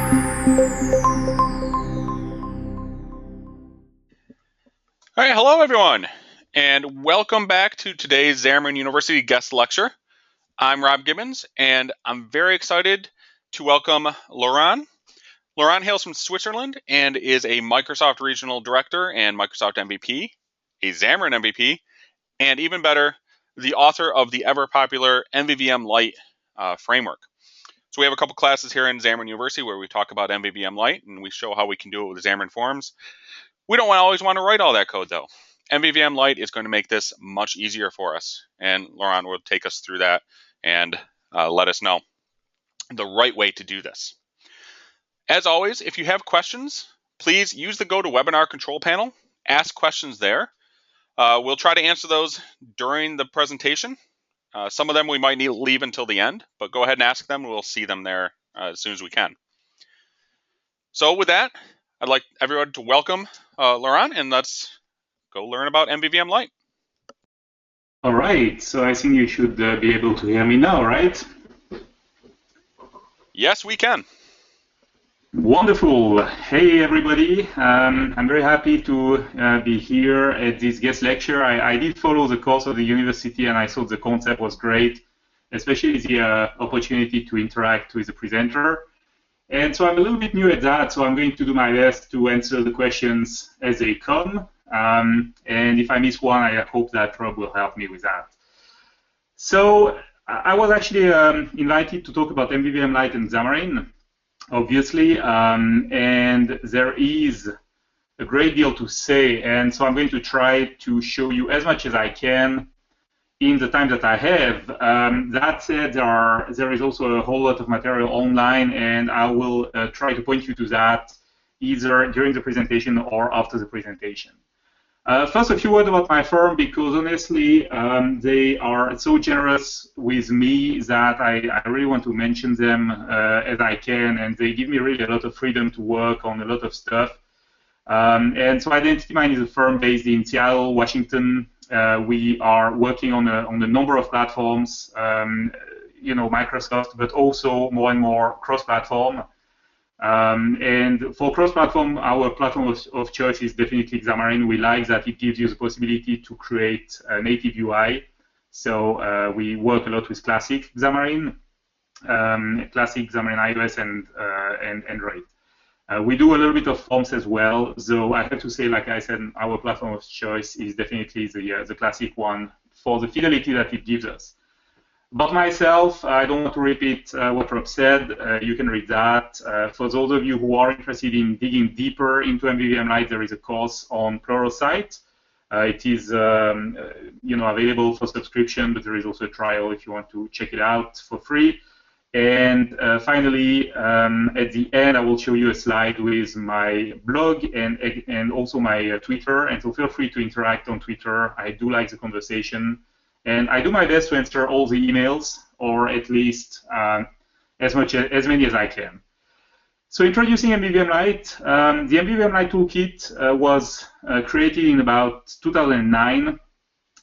All right, hello everyone, and welcome back to today's Xamarin University guest lecture. I'm Rob Gibbons, and I'm very excited to welcome Laurent. Laurent hails from Switzerland and is a Microsoft Regional Director and Microsoft MVP, a Xamarin MVP, and even better, the author of the ever-popular MVVM Light framework. So we have a couple classes here in Xamarin University where we talk about MVVM Light, and we show how we can do it with Xamarin.Forms. We don't always want to write all that code, though. MVVM Light is going to make this much easier for us, and Laurent will take us through that and let us know the right way to do this. As always, if you have questions, please use the GoToWebinar control panel. Ask questions there. We'll try to answer those during the presentation. Some of them we might need to leave until the end, but go ahead and ask them. We'll see them there as soon as we can. So with that, I'd like everyone to welcome Laurent, and let's go learn about MVVM Light. All right, so I think you should be able to hear me now, right? Yes, we can. Wonderful. Hey, everybody. I'm very happy to be here at this guest lecture. I did follow the course of the university, and I thought the concept was great, especially the opportunity to interact with the presenter. And so I'm a little bit new at that, so I'm going to do my best to answer the questions as they come. And if I miss one, I hope that Rob will help me with that. So I was actually invited to talk about MVVM Light and Xamarin, obviously, and there is a great deal to say, and so I'm going to try to show you as much as I can in the time that I have. That said, there is also a whole lot of material online, and I will try to point you to that either during the presentation or after the presentation. First, a few words about my firm, because honestly, they are so generous with me that I really want to mention them as I can, and they give me really a lot of freedom to work on a lot of stuff. And so IdentityMine is a firm based in Seattle, Washington. We are working on a number of platforms, you know, Microsoft, but also more and more cross-platform. And for cross-platform, our platform of choice is definitely Xamarin. We like that it gives you the possibility to create a native UI. So we work a lot with classic Xamarin, classic Xamarin.iOS and Android. We do a little bit of forms as well, though I have to say, like I said, our platform of choice is definitely the classic one for the fidelity that it gives us. About myself, I don't want to repeat what Rob said. You can read that. For those of you who are interested in digging deeper into MVVM Light, there is a course on Pluralsight. It is you know, available for subscription, but there is also a trial if you want to check it out for free. And finally, at the end, I will show you a slide with my blog and also my Twitter. And so feel free to interact on Twitter. I do like the conversation. And I do my best to answer all the emails, or at least as many as I can. So introducing MVVM Light. The MVVM Light toolkit was created in about 2009.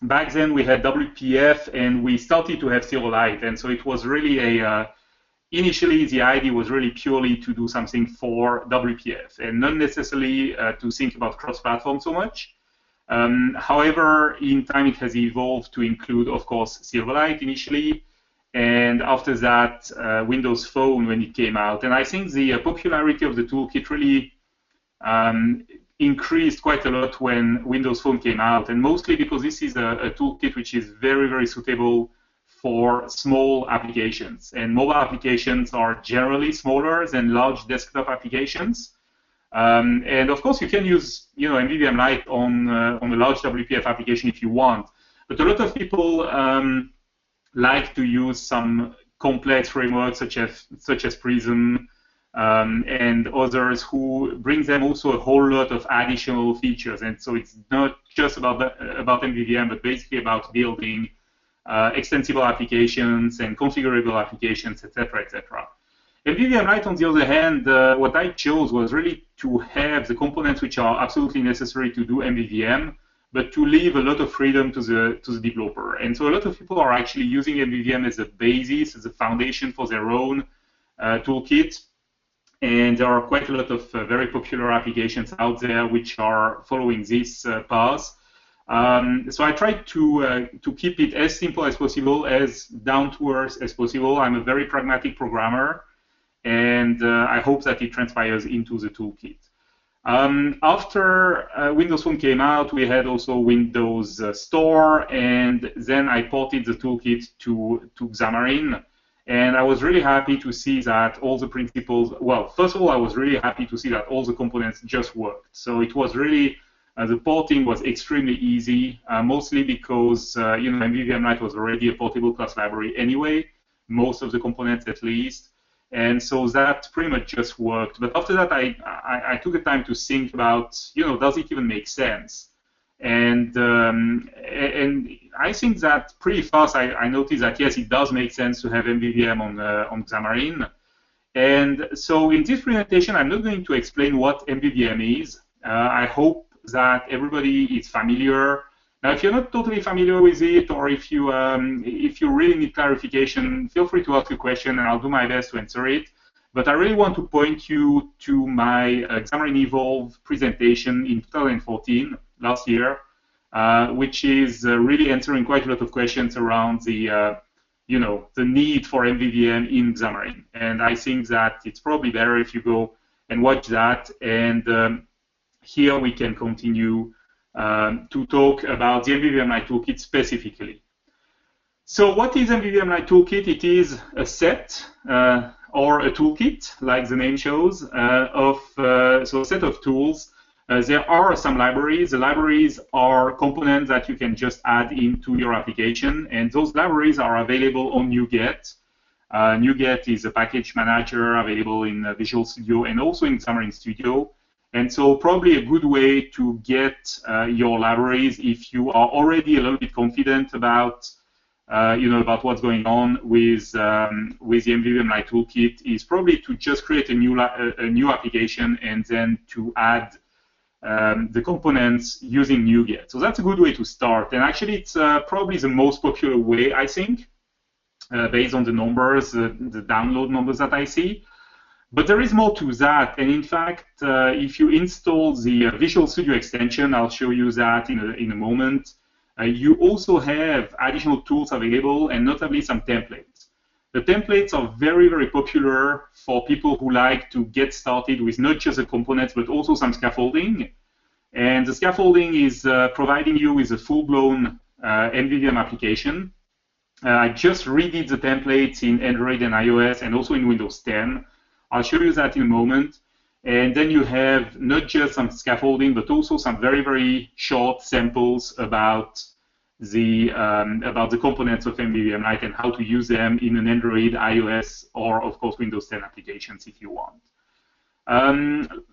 Back then, we had WPF, and we started to have Silverlight. And so it was really initially, the idea was really purely to do something for WPF, and not necessarily to think about cross-platform so much. However, in time it has evolved to include, of course, Silverlight initially, and after that, Windows Phone when it came out. And I think the popularity of the toolkit really increased quite a lot when Windows Phone came out, and mostly because this is a toolkit which is very, very suitable for small applications. And mobile applications are generally smaller than large desktop applications. And of course, you can use, you know, MVVM Light on a large WPF application if you want. But a lot of people like to use some complex frameworks such as Prism and others who bring them also a whole lot of additional features. And so it's not just about MVVM, but basically about building extensible applications and configurable applications, etc., etc. MVVM Light, on the other hand, what I chose was really to have the components which are absolutely necessary to do MVVM, but to leave a lot of freedom to the developer. And so a lot of people are actually using MVVM as a basis, as a foundation for their own toolkit. And there are quite a lot of very popular applications out there which are following this path. So I tried to keep it as simple as possible, as down to earth as possible. I'm a very pragmatic programmer, and I hope that it transpires into the toolkit. After Windows Phone came out, we had also Windows Store, and then I ported the toolkit to Xamarin. And I was really happy to see that all the principles, well, first of all, I was really happy to see that all the components just worked. So it was really, the porting was extremely easy, mostly because, MVVM Light was already a portable class library anyway, most of the components at least. And so that pretty much just worked. But after that, I took the time to think about, does it even make sense? And I think that pretty fast I noticed that, yes, it does make sense to have MVVM on Xamarin. And so in this presentation, I'm not going to explain what MVVM is. I hope that everybody is familiar. Now, if you're not totally familiar with it, or if you really need clarification, feel free to ask a question, and I'll do my best to answer it. But I really want to point you to my Xamarin Evolve presentation in 2014, last year, which is really answering quite a lot of questions around the need for MVVM in Xamarin. And I think that it's probably better if you go and watch that. And here we can continue to talk about the MVVM Light toolkit specifically. So what is MVVM Light toolkit? It is a set or a toolkit, like the name shows, so a set of tools. There are some libraries. The libraries are components that you can just add into your application, and those libraries are available on NuGet. NuGet is a package manager available in Visual Studio and also in Xamarin Studio. And so probably a good way to get your libraries, if you are already a little bit confident about about what's going on with the MVVM Light toolkit, is probably to just create a new application and then to add the components using NuGet. So that's a good way to start. And actually, it's probably the most popular way, I think, based on the numbers, the download numbers that I see. But there is more to that. And in fact, if you install the Visual Studio extension, I'll show you that in a moment, you also have additional tools available, and notably some templates. The templates are very, very popular for people who like to get started with not just the components, but also some scaffolding. And the scaffolding is providing you with a full-blown MVVM application. I just redid the templates in Android and iOS and also in Windows 10. I'll show you that in a moment. And then you have not just some scaffolding, but also some very, very short samples about the components of MVVM Light and how to use them in an Android, iOS, or of course Windows 10 applications if you want.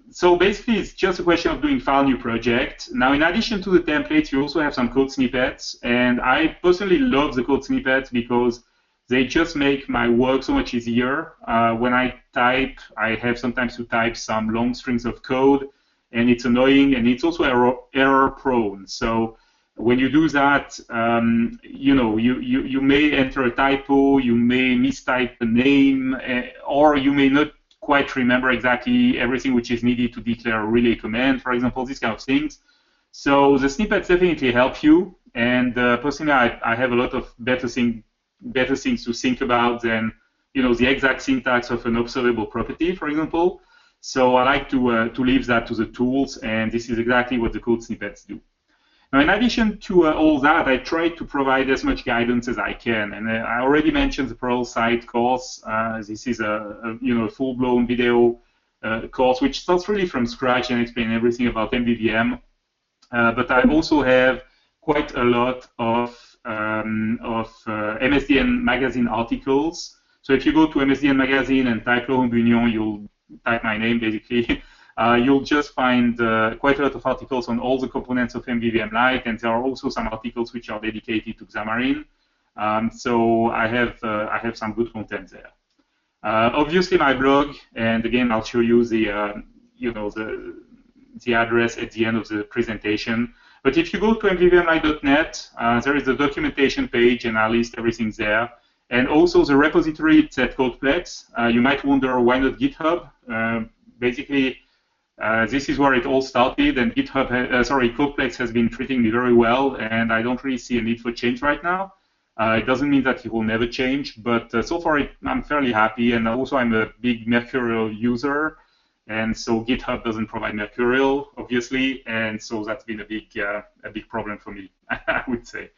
So basically, it's just a question of doing file new project. Now, in addition to the templates, you also have some code snippets, and I personally love the code snippets because they just make my work so much easier. When I type, I have sometimes to type some long strings of code, and it's annoying, and it's also error prone. So when you do that, you may enter a typo, you may mistype the name, or you may not quite remember exactly everything which is needed to declare a relay command, for example, these kind of things. So the snippets definitely help you, and personally, I have a lot of better things to think about than the exact syntax of an observable property, for example. So I like to leave that to the tools, and this is exactly what the code snippets do. Now, in addition to all that, I try to provide as much guidance as I can, and I already mentioned the Pluralsight course. This is a full-blown video course which starts really from scratch and explains everything about MVVM. But I also have quite a lot of MSDN magazine articles. So if you go to MSDN magazine and type Laurent Bugnion, you'll type my name basically. You'll just find quite a lot of articles on all the components of MVVM Light, and there are also some articles which are dedicated to Xamarin. So I have some good content there. Obviously, my blog, and again, I'll show you the address at the end of the presentation. But if you go to MVVMLight.net, there is a documentation page, and I'll list everything there. And also the repository, it's at Codeplex. You might wonder why not GitHub. Basically, this is where it all started, and Codeplex has been treating me very well, and I don't really see a need for change right now. It doesn't mean that it will never change, but so far I'm fairly happy, and also I'm a big Mercurial user, and so GitHub doesn't provide Mercurial, obviously, and so that's been a big problem for me, I would say.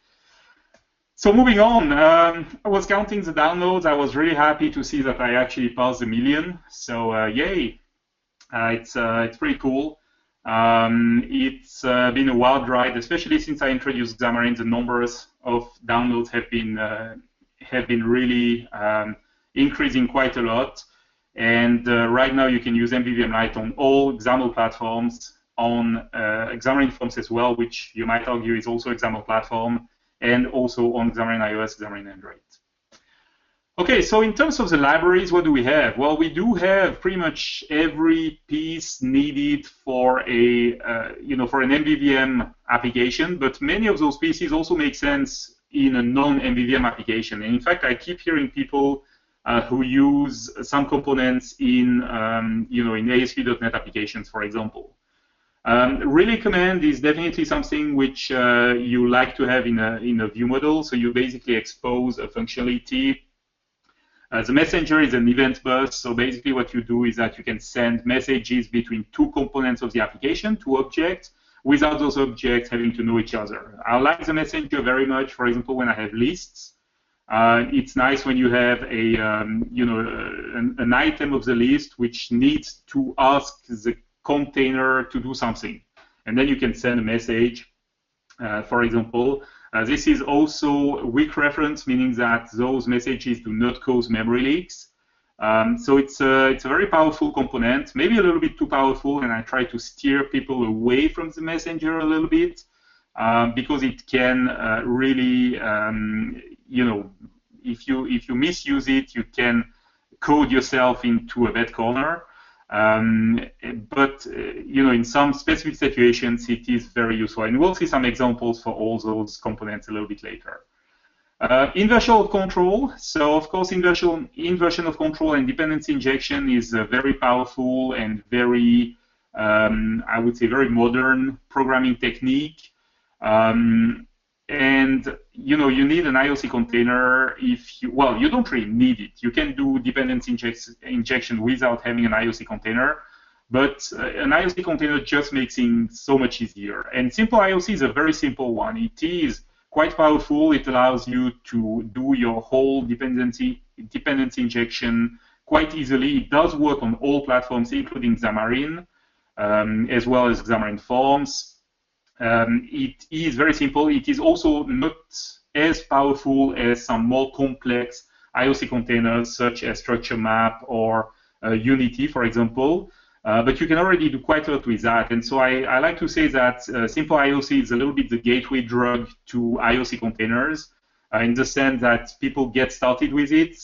So moving on, I was counting the downloads. I was really happy to see that I actually passed 1 million. So yay! It's pretty cool. It's been a wild ride, especially since I introduced Xamarin. The numbers of downloads have been really increasing quite a lot. And right now you can use MVVM Light on all XAML platforms, on Xamarin.Forms as well, which you might argue is also a XAML platform, and also on Xamarin.iOS, Xamarin.Android. Okay, so in terms of the libraries, what do we have? Well, we do have pretty much every piece needed for a, for an MVVM application, but many of those pieces also make sense in a non-MVVM application. And in fact, I keep hearing people who use some components in, in ASP.NET applications, for example. Relay command is definitely something which you like to have in a view model. So you basically expose a functionality. The messenger is an event bus. So basically what you do is that you can send messages between two components of the application, two objects, without those objects having to know each other. I like the messenger very much. For example, when I have lists, it's nice when you have an item of the list which needs to ask the container to do something, and then you can send a message, for example. This is also weak reference, meaning that those messages do not cause memory leaks. So it's a very powerful component, maybe a little bit too powerful, and I try to steer people away from the messenger a little bit, because it can really, if you misuse it, you can code yourself into a bad corner. But in some specific situations, it is very useful, and we'll see some examples for all those components a little bit later. Inversion of control. So, of course, inversion of control and dependency injection is a very powerful and very, I would say, very modern programming technique. And you need an IOC container. You don't really need it. You can do dependency injection without having an IOC container, but an IOC container just makes things so much easier. And simple IOC is a very simple one. It is quite powerful. It allows you to do your whole dependency injection quite easily. It does work on all platforms, including Xamarin, as well as Xamarin.Forms. It is very simple. It is also not as powerful as some more complex IOC containers, such as Structure Map or Unity, for example. But you can already do quite a lot with that. And so I like to say that simple IOC is a little bit the gateway drug to IOC containers, in the sense that people get started with it,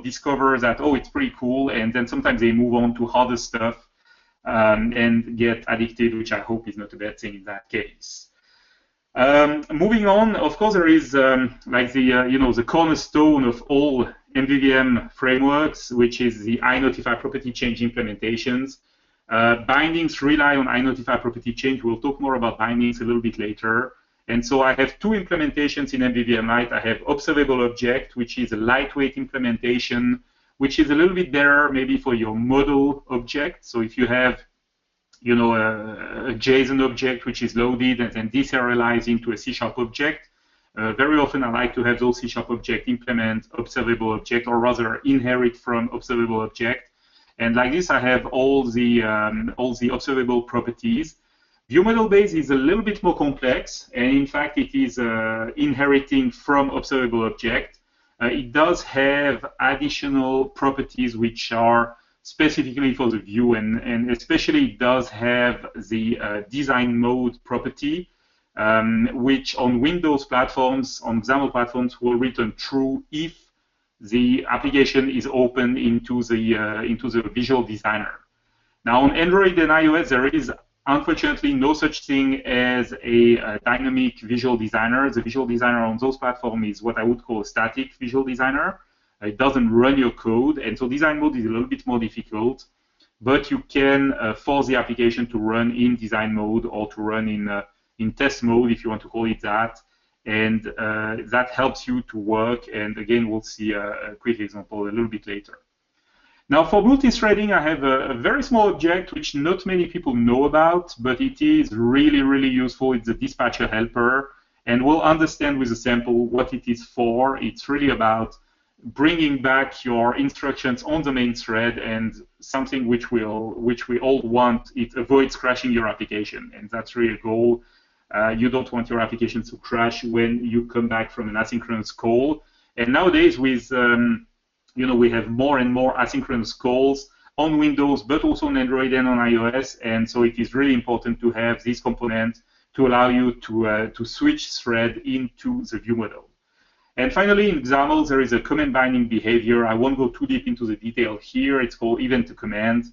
discover that, oh, it's pretty cool, and then sometimes they move on to harder stuff. And get addicted, which I hope is not a bad thing in that case. Moving on, of course, there is the cornerstone of all MVVM frameworks, which is the iNotify property change implementations. Bindings rely on iNotify property change. We'll talk more about bindings a little bit later. And so I have two implementations in MVVM Light. I have observable object, which is a lightweight implementation, which is a little bit better maybe for your model object. So if you have, a JSON object which is loaded and then deserialized into a C# object, very often I like to have those C# object implement observable object, or rather inherit from observable object. And like this, I have all the observable properties. ViewModel base is a little bit more complex, and in fact, it is inheriting from observable object. It does have additional properties which are specifically for the view, and especially it does have the design mode property, which on Windows platforms, on XAML platforms, will return true if the application is open into the Visual Designer. Now on Android and iOS, there is unfortunately, no such thing as a dynamic visual designer. The visual designer on those platforms is what I would call a static visual designer. It doesn't run your code, and so design mode is a little bit more difficult. But you can force the application to run in design mode or to run in test mode, if you want to call it that. And that helps you to work. And again, we'll see a quick example a little bit later. Now, for multi-threading, I have a very small object which not many people know about, but it is really, really useful. It's a dispatcher helper. And we'll understand with a sample what it is for. It's really about bringing back your instructions on the main thread, and something which we all want. It avoids crashing your application, and that's really a goal. You don't want your application to crash when you come back from an asynchronous call. And nowadays, with we have more and more asynchronous calls on Windows, but also on Android and on iOS. And so it is really important to have this component to allow you to switch thread into the ViewModel. And finally, in XAML, there is a command binding behavior. I won't go too deep into the detail here. It's called event to command.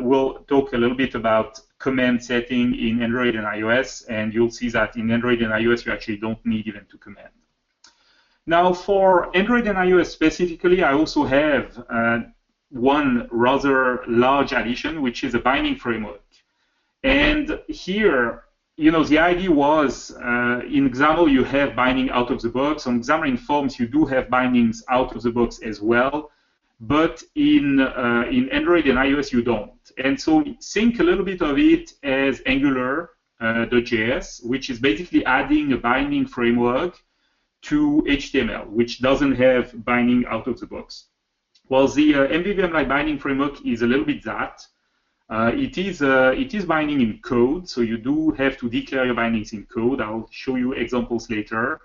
We'll talk a little bit about command setting in Android and iOS, and you'll see that in Android and iOS, you actually don't need event to command. Now, for Android and iOS specifically, I also have one rather large addition, which is a binding framework. And here, the idea was in XAML you have binding out of the box. On Xamarin.Forms you do have bindings out of the box as well, but in Android and iOS you don't. And so think a little bit of it as Angular.js, which is basically adding a binding framework to HTML, which doesn't have binding out of the box. Well, the MVVM Light binding framework is a little bit that. It is binding in code, so you do have to declare your bindings in code. I'll show you examples later.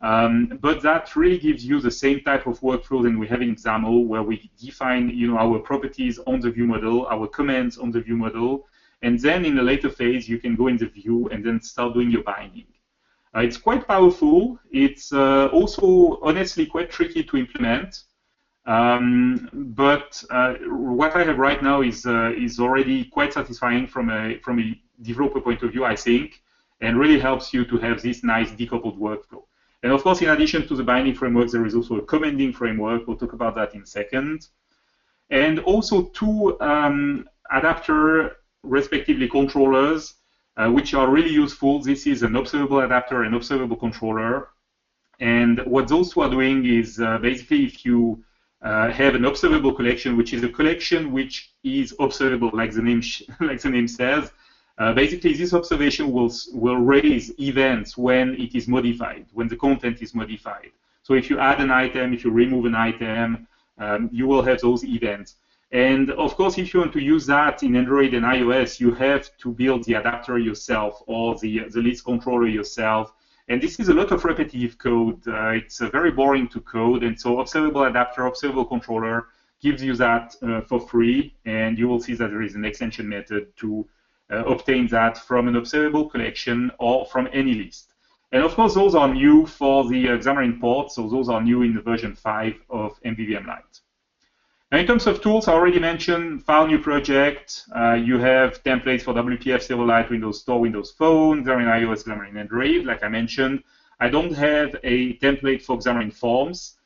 But that really gives you the same type of workflow than we have in XAML, where we define our properties on the ViewModel, our commands on the ViewModel, and then in a later phase you can go in the view and then start doing your binding. It's quite powerful. It's also honestly quite tricky to implement. But what I have right now is already quite satisfying from a developer point of view, I think, and really helps you to have this nice decoupled workflow. And of course, in addition to the binding framework, there is also a commanding framework. We'll talk about that in a second. And also two adapter, respectively controllers, which are really useful. This is an observable adapter and observable controller. And what those two are doing is basically if you have an observable collection, which is a collection which is observable, like the name says. Basically, this observation will raise events when it is modified, when the content is modified. So if you add an item, if you remove an item, you will have those events. And of course, if you want to use that in Android and iOS, you have to build the adapter yourself or the list controller yourself. And this is a lot of repetitive code. It's very boring to code. And so observable adapter, observable controller gives you that for free. And you will see that there is an extension method to obtain that from an observable collection or from any list. And of course, those are new for the Xamarin port. So those are new in the version 5 of MVVM Light. Now, in terms of tools, I already mentioned File New Project. You have templates for WPF, Silverlight, Windows Store, Windows Phone, Xamarin.iOS, Xamarin.Android, like I mentioned. I don't have a template for Xamarin.Forms,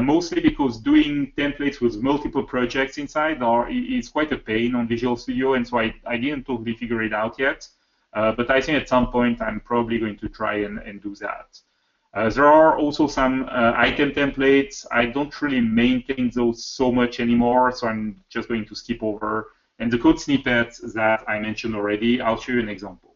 mostly because doing templates with multiple projects inside is quite a pain on Visual Studio, and so I didn't totally figure it out yet. But I think at some point I'm probably going to try and do that. There are also some item templates. I don't really maintain those so much anymore, so I'm just going to skip over. And the code snippets that I mentioned already, I'll show you an example.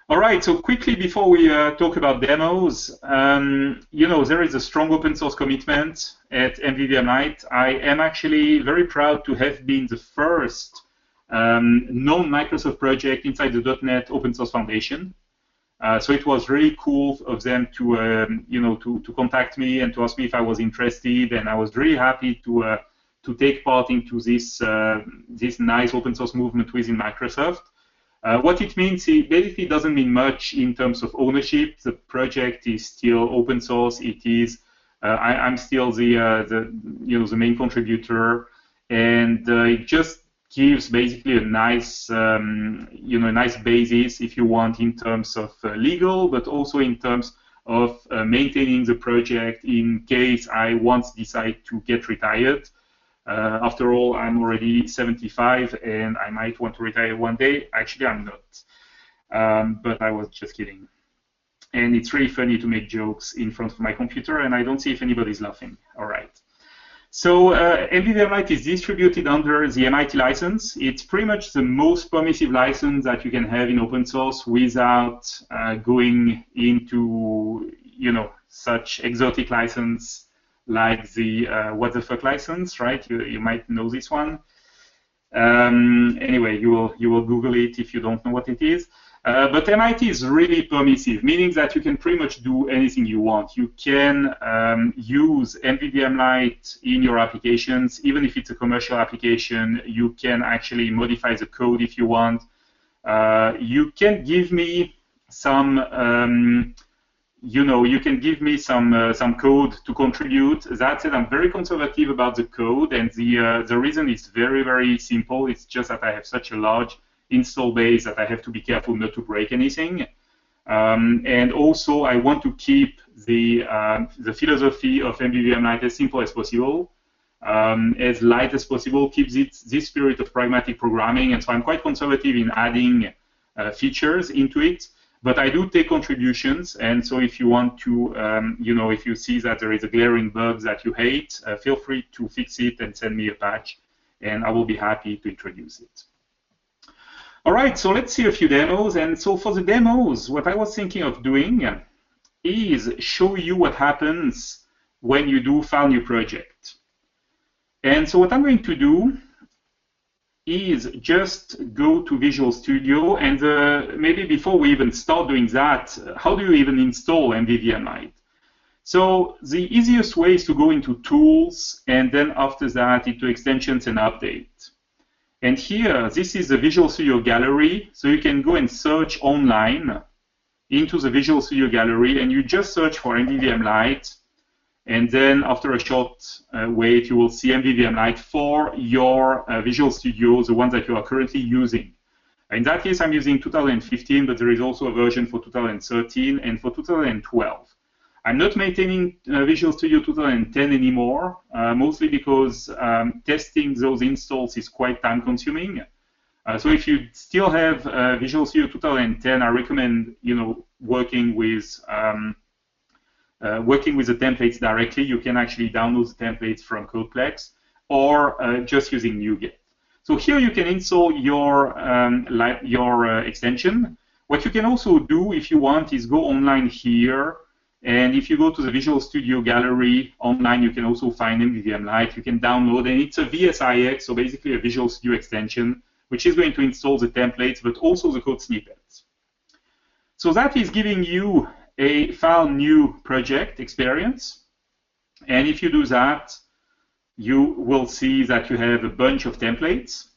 All right, so quickly before we talk about demos, there is a strong open source commitment at MVVM Light. I am actually very proud to have been the first non-Microsoft project inside the .NET Open Source Foundation. So it was really cool of them to contact me and to ask me if I was interested, and I was really happy to take part into this nice open source movement within Microsoft. What it means, it basically doesn't mean much in terms of ownership. The project is still open source. It is I'm still the main contributor, and it just gives basically a nice, nice basis if you want in terms of legal, but also in terms of maintaining the project in case I once decide to get retired. After all, I'm already 75 and I might want to retire one day. Actually, I'm not, but I was just kidding. And it's really funny to make jokes in front of my computer, and I don't see if anybody's laughing. All right. So MvvM Light is distributed under the MIT license. It's pretty much the most permissive license that you can have in open source without going into, such exotic license like the what the fuck license, right? You might know this one. Anyway, you will Google it if you don't know what it is. But MIT is really permissive, meaning that you can pretty much do anything you want. You can use MvvM Light in your applications, even if it's a commercial application. You can actually modify the code if you want. You can give me some, you can give me some code to contribute. That said, I'm very conservative about the code, and the reason is very, very simple. It's just that I have such a large install base that I have to be careful not to break anything. And also, I want to keep the philosophy of MvvM Light as simple as possible, as light as possible, keeps this spirit of pragmatic programming. And so I'm quite conservative in adding features into it. But I do take contributions. And so if you want to, if you see that there is a glaring bug that you hate, feel free to fix it and send me a patch. And I will be happy to introduce it. All right, so let's see a few demos. And so for the demos, what I was thinking of doing is show you what happens when you do file new project. And so what I'm going to do is just go to Visual Studio. And maybe before we even start doing that, how do you even install MvvM Light? So the easiest way is to go into Tools, and then after that into Extensions and Update. And here, this is the Visual Studio Gallery. So you can go and search online into the Visual Studio Gallery, and you just search for MvvM Light. And then after a short wait, you will see MvvM Light for your Visual Studio, the one that you are currently using. In that case, I'm using 2015, but there is also a version for 2013 and for 2012. I'm not maintaining Visual Studio 2010 anymore, mostly because testing those installs is quite time-consuming. So if you still have Visual Studio 2010, I recommend working with the templates directly. You can actually download the templates from Codeplex, or just using NuGet. So here you can install your extension. What you can also do, if you want, is go online here. And if you go to the Visual Studio Gallery online, you can also find MvvM Light. You can download, and it's a VSIX, so basically a Visual Studio extension, which is going to install the templates, but also the code snippets. So that is giving you a file new project experience. And if you do that, you will see that you have a bunch of templates.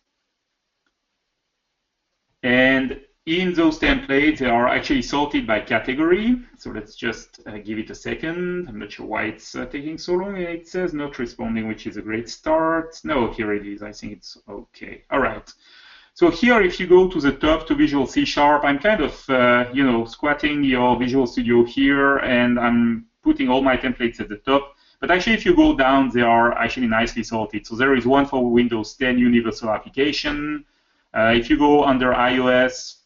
And in those templates, they are actually sorted by category. So let's just give it a second. I'm not sure why it's taking so long. It says not responding, which is a great start. No, here it is. I think it's OK. All right. So here, if you go to the top to Visual C#, I'm kind of, squatting your Visual Studio here, and I'm putting all my templates at the top. But actually, if you go down, they are actually nicely sorted. So there is one for Windows 10 Universal Application. If you go under iOS,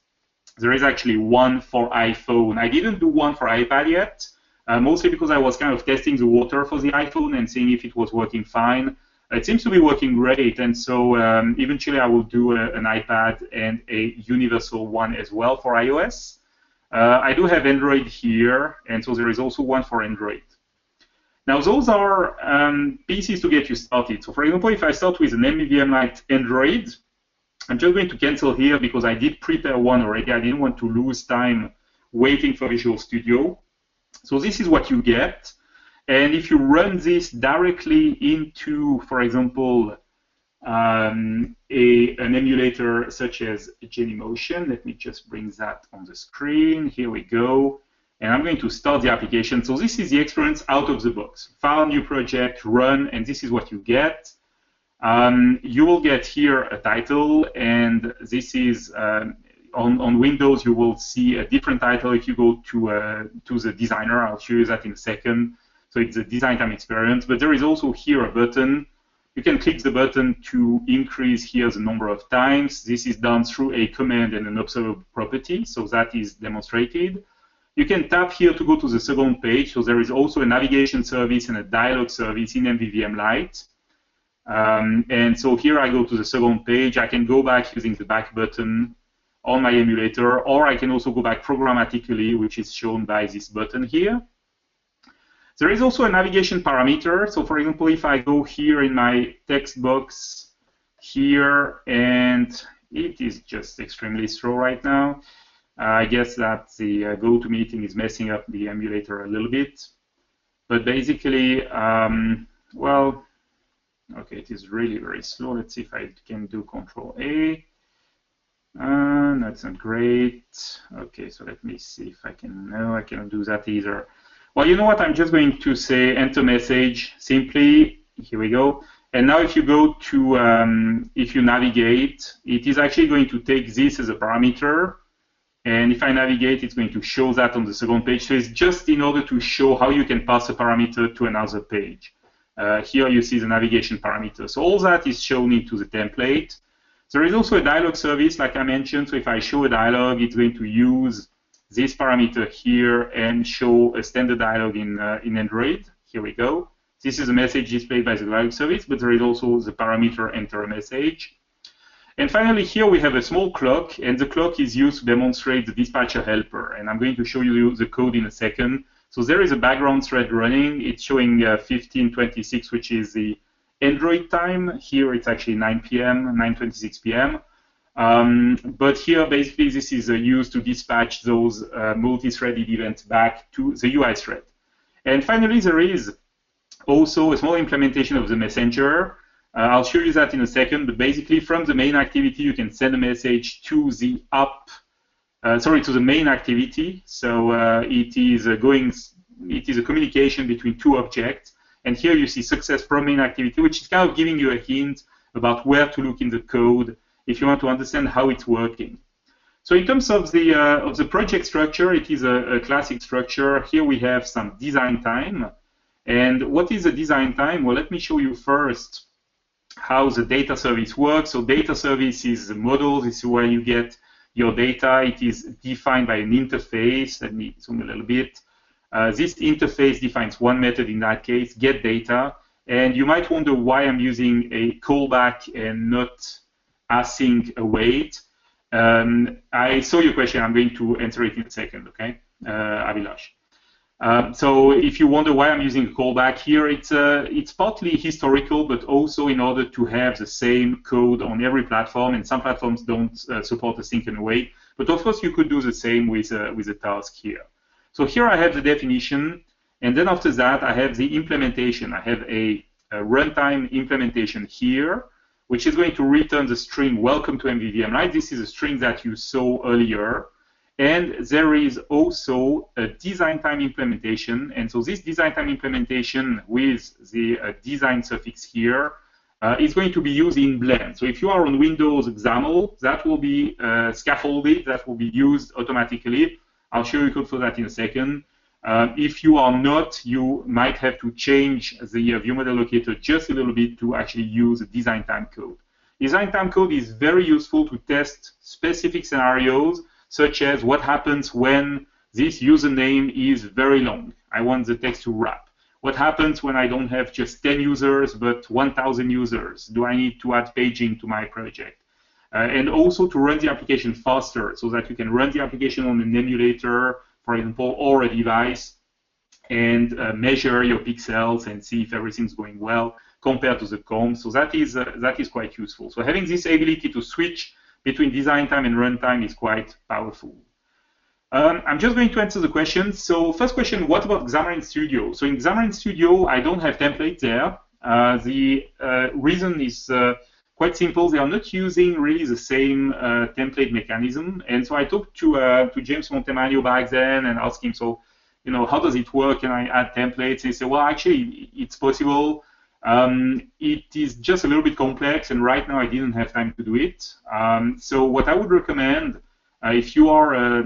there is actually one for iPhone. I didn't do one for iPad yet, mostly because I was kind of testing the water for the iPhone and seeing if it was working fine. It seems to be working great, and so eventually I will do an iPad and a universal one as well for iOS. I do have Android here, and so there is also one for Android. Now, those are pieces to get you started. So, for example, if I start with an MVVM Light Android, I'm just going to cancel here because I did prepare one already. I didn't want to lose time waiting for Visual Studio. So this is what you get. And if you run this directly into, for example, an emulator such as Genymotion, let me just bring that on the screen. Here we go. And I'm going to start the application. So this is the experience out of the box. File, new project, run, and this is what you get. You will get here a title, and this is on Windows. You will see a different title if you go to the designer. I'll show you that in a second. So it's a design time experience, but there is also here a button. You can click the button to increase here the number of times. This is done through a command and an observable property, so that is demonstrated. You can tap here to go to the second page. So there is also a navigation service and a dialog service in MVVM Light. And so here I go to the second page. I can go back using the back button on my emulator, or I can also go back programmatically, which is shown by this button here. There is also a navigation parameter. So for example, if I go here in my text box here, and it is just extremely slow right now. I guess that the GoToMeeting is messing up the emulator a little bit. But basically, well, okay, it is really very slow. Let's see if I can do Control A. That's not great. Okay, so let me see if I can. No, I cannot do that either. Well, you know what? I'm just going to say enter message simply. Here we go. And now if you go to, if you navigate, it is actually going to take this as a parameter. And if I navigate, it's going to show that on the second page. So it's just in order to show how you can pass a parameter to another page. Here you see the navigation parameter. So all that is shown into the template. There is also a dialog service, like I mentioned. So if I show a dialog, it's going to use this parameter here and show a standard dialog in Android. Here we go. This is a message displayed by the dialog service, but there is also the parameter enter a message. And finally, here we have a small clock, and the clock is used to demonstrate the dispatcher helper. And I'm going to show you the code in a second. So there is a background thread running. It's showing 15:26, which is the Android time. Here it's actually 9 p.m., 9:26 p.m. But here, basically, this is used to dispatch those multi-threaded events back to the UI thread. And finally, there is also a small implementation of the messenger. I'll show you that in a second, but basically from the main activity, you can send a message to the app, to the main activity. So it is a communication between two objects. And here you see success from main activity, which is kind of giving you a hint about where to look in the code if you want to understand how it's working. So in terms of the project structure, it is a classic structure. Here we have some design time. And what is a design time? Well, let me show you first how the data service works. So data service is the model. This is where you get your data. It is defined by an interface. Let me zoom a little bit. This interface defines one method in that case, get data. And you might wonder why I'm using a callback and not async await. I saw your question. I'm going to answer it in a second, okay, Abhilash. So if you wonder why I'm using a callback here, it's partly historical, but also in order to have the same code on every platform. And some platforms don't support async and await. But of course, you could do the same with a task here. So here I have the definition. And then after that, I have the implementation. I have a runtime implementation here, which is going to return the string welcome to MVVM Light. This is a string that you saw earlier. And there is also a design time implementation. And so this design time implementation with the design suffix here is going to be used in Blend. So if you are on Windows XAML, that will be scaffolded, that will be used automatically. I'll show you code for that in a second. If you are not, you might have to change the ViewModel locator just a little bit to actually use the design time code. Design time code is very useful to test specific scenarios, such as what happens when this username is very long. I want the text to wrap. What happens when I don't have just 10 users, but 1,000 users? Do I need to add paging to my project? And also to run the application faster, so that you can run the application on an emulator, for example, or a device, and measure your pixels and see if everything's going well compared to the COM. So that is quite useful. So having this ability to switch between design time and runtime is quite powerful. I'm just going to answer the questions. So first question, what about Xamarin Studio? So in Xamarin Studio, I don't have templates there. The reason is quite simple. They are not using really the same template mechanism. And so I talked to James Montemagno back then and asked him, so, how does it work? Can I add templates? And he said, well, actually, it's possible. It is just a little bit complex, and right now I didn't have time to do it. So what I would recommend, if you are,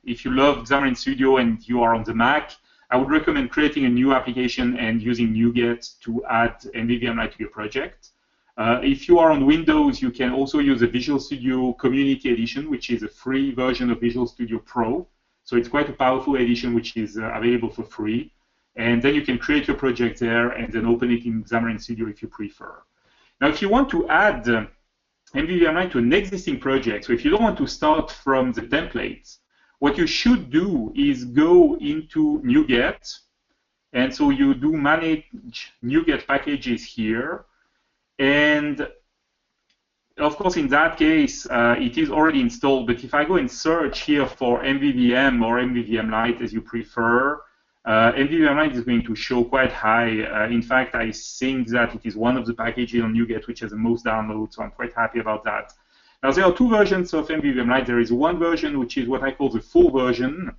if you love Xamarin Studio and you are on the Mac, I would recommend creating a new application and using NuGet to add MVVM Light to your project. If you are on Windows, you can also use the Visual Studio Community Edition, which is a free version of Visual Studio Pro. So it's quite a powerful edition, which is available for free. And then you can create your project there and then open it in Xamarin Studio if you prefer. Now, if you want to add MVVM Light to an existing project, so if you don't want to start from the templates, what you should do is go into NuGet. And so you do manage NuGet packages here. And of course, in that case, it is already installed. But if I go and search here for MVVM or MVVM Light, as you prefer, MVVM Light is going to show quite high. In fact, I think that it is one of the packages on NuGet which has the most downloads, so I'm quite happy about that. Now, there are two versions of MVVM Light. There is one version which is what I call the full version,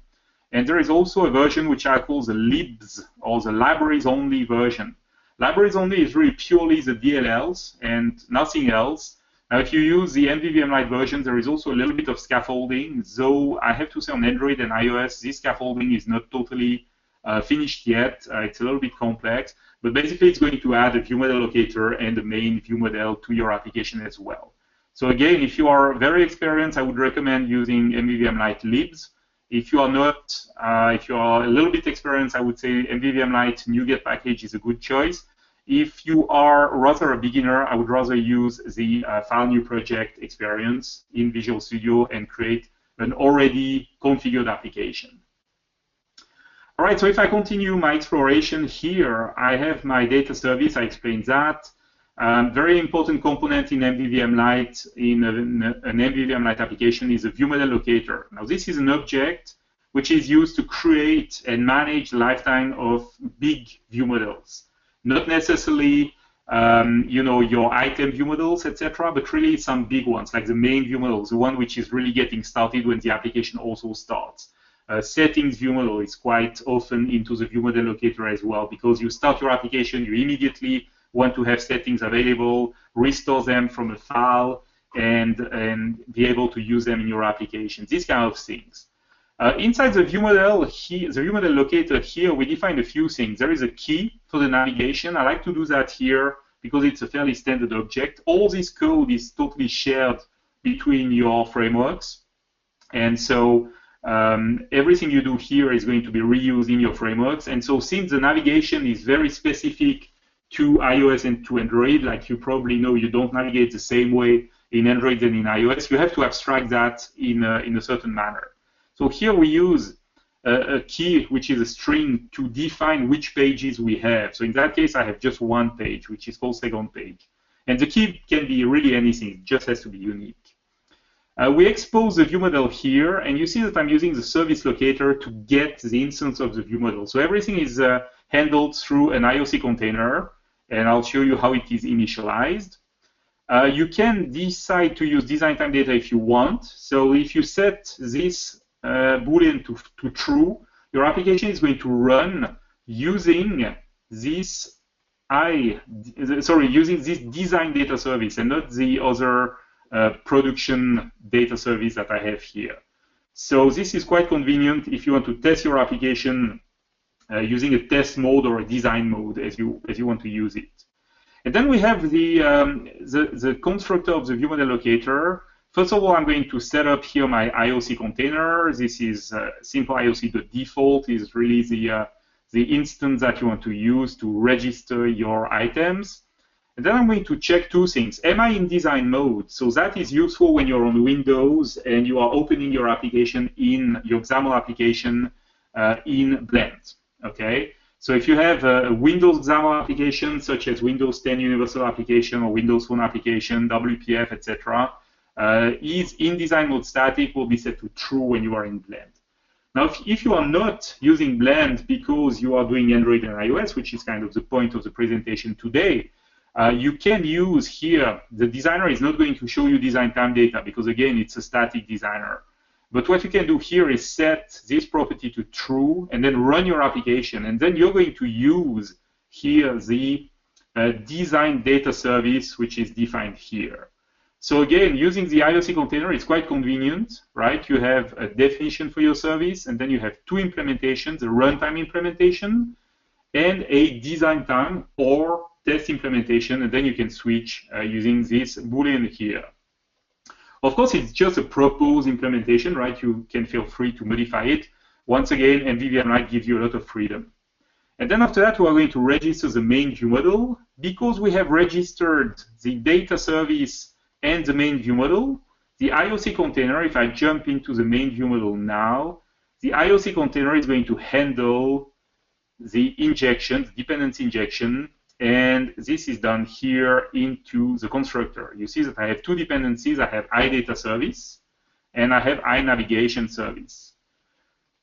and there is also a version which I call the libs, or the libraries-only version. Libraries only is really purely the DLLs and nothing else. Now, if you use the MVVM Light version, there is also a little bit of scaffolding, though I have to say on Android and iOS, this scaffolding is not totally finished yet. It's a little bit complex, but basically it's going to add a ViewModel locator and the main ViewModel to your application as well. So again, if you are very experienced, I would recommend using MVVM Light libs. If you are not, if you are a little bit experienced, I would say MVVM Light NuGet package is a good choice. If you are rather a beginner, I would rather use the File New Project experience in Visual Studio and create an already configured application. All right, so if I continue my exploration here, I have my data service. I explained that. Very important component in MVVM Light, in an MVVM Light application, is a ViewModel locator. Now, this is an object which is used to create and manage the lifetime of big view models. Not necessarily, your item view models, etc., but really some big ones, like the main view models, the one which is really getting started when the application also starts. Settings view model is quite often into the ViewModel locator as well, because you start your application, you immediately want to have settings available, restore them from a file, and be able to use them in your application. These kind of things. Inside the ViewModel, the ViewModel locator here, we define a few things. There is a key for the navigation. I like to do that here because it's a fairly standard object. All this code is totally shared between your frameworks, and so everything you do here is going to be reused in your frameworks. And so since the navigation is very specific to iOS and to Android, like you probably know, you don't navigate the same way in Android than in iOS. You have to abstract that in a certain manner. So here we use a key, which is a string, to define which pages we have. So in that case, I have just one page, which is called second page. And the key can be really anything. It just has to be unique. We expose the ViewModel here, and you see that I'm using the service locator to get the instance of the ViewModel. So everything is handled through an IOC container, and I'll show you how it is initialized. You can decide to use design time data if you want. So if you set this Boolean to true, your application is going to run using this using this design data service and not the other production data service that I have here. So this is quite convenient if you want to test your application using a test mode or a design mode as you want to use it. And then we have the constructor of the ViewModel locator. First of all, I'm going to set up here my IOC container. This is simple IOC.default is really the instance that you want to use to register your items. And then I'm going to check two things. Am I in design mode? So that is useful when you're on Windows and you are opening your application in your XAML application in Blend. Okay. So if you have a Windows XAML application, such as Windows 10 Universal Application or Windows Phone Application, WPF, etc., is in design mode static will be set to true when you are in Blend. Now, if you are not using Blend because you are doing Android and iOS, which is kind of the point of the presentation today, you can use here, the designer is not going to show you design time data because, again, it's a static designer. But what you can do here is set this property to true and then run your application. And then you're going to use here the design data service, which is defined here. So again, using the IOC container is quite convenient, right? You have a definition for your service, and then you have two implementations, a runtime implementation and a design time or test implementation, and then you can switch using this Boolean here. Of course, it's just a proposed implementation, right? You can feel free to modify it. Once again, MVVM Light gives you a lot of freedom. And then after that, we are going to register the main ViewModel. Because we have registered the data service and the main ViewModel, the IOC container, if I jump into the main ViewModel now, the IOC container is going to handle the injection, dependency injection, and this is done here into the constructor. You see that I have two dependencies. I have iData service, and I have iNavigation service.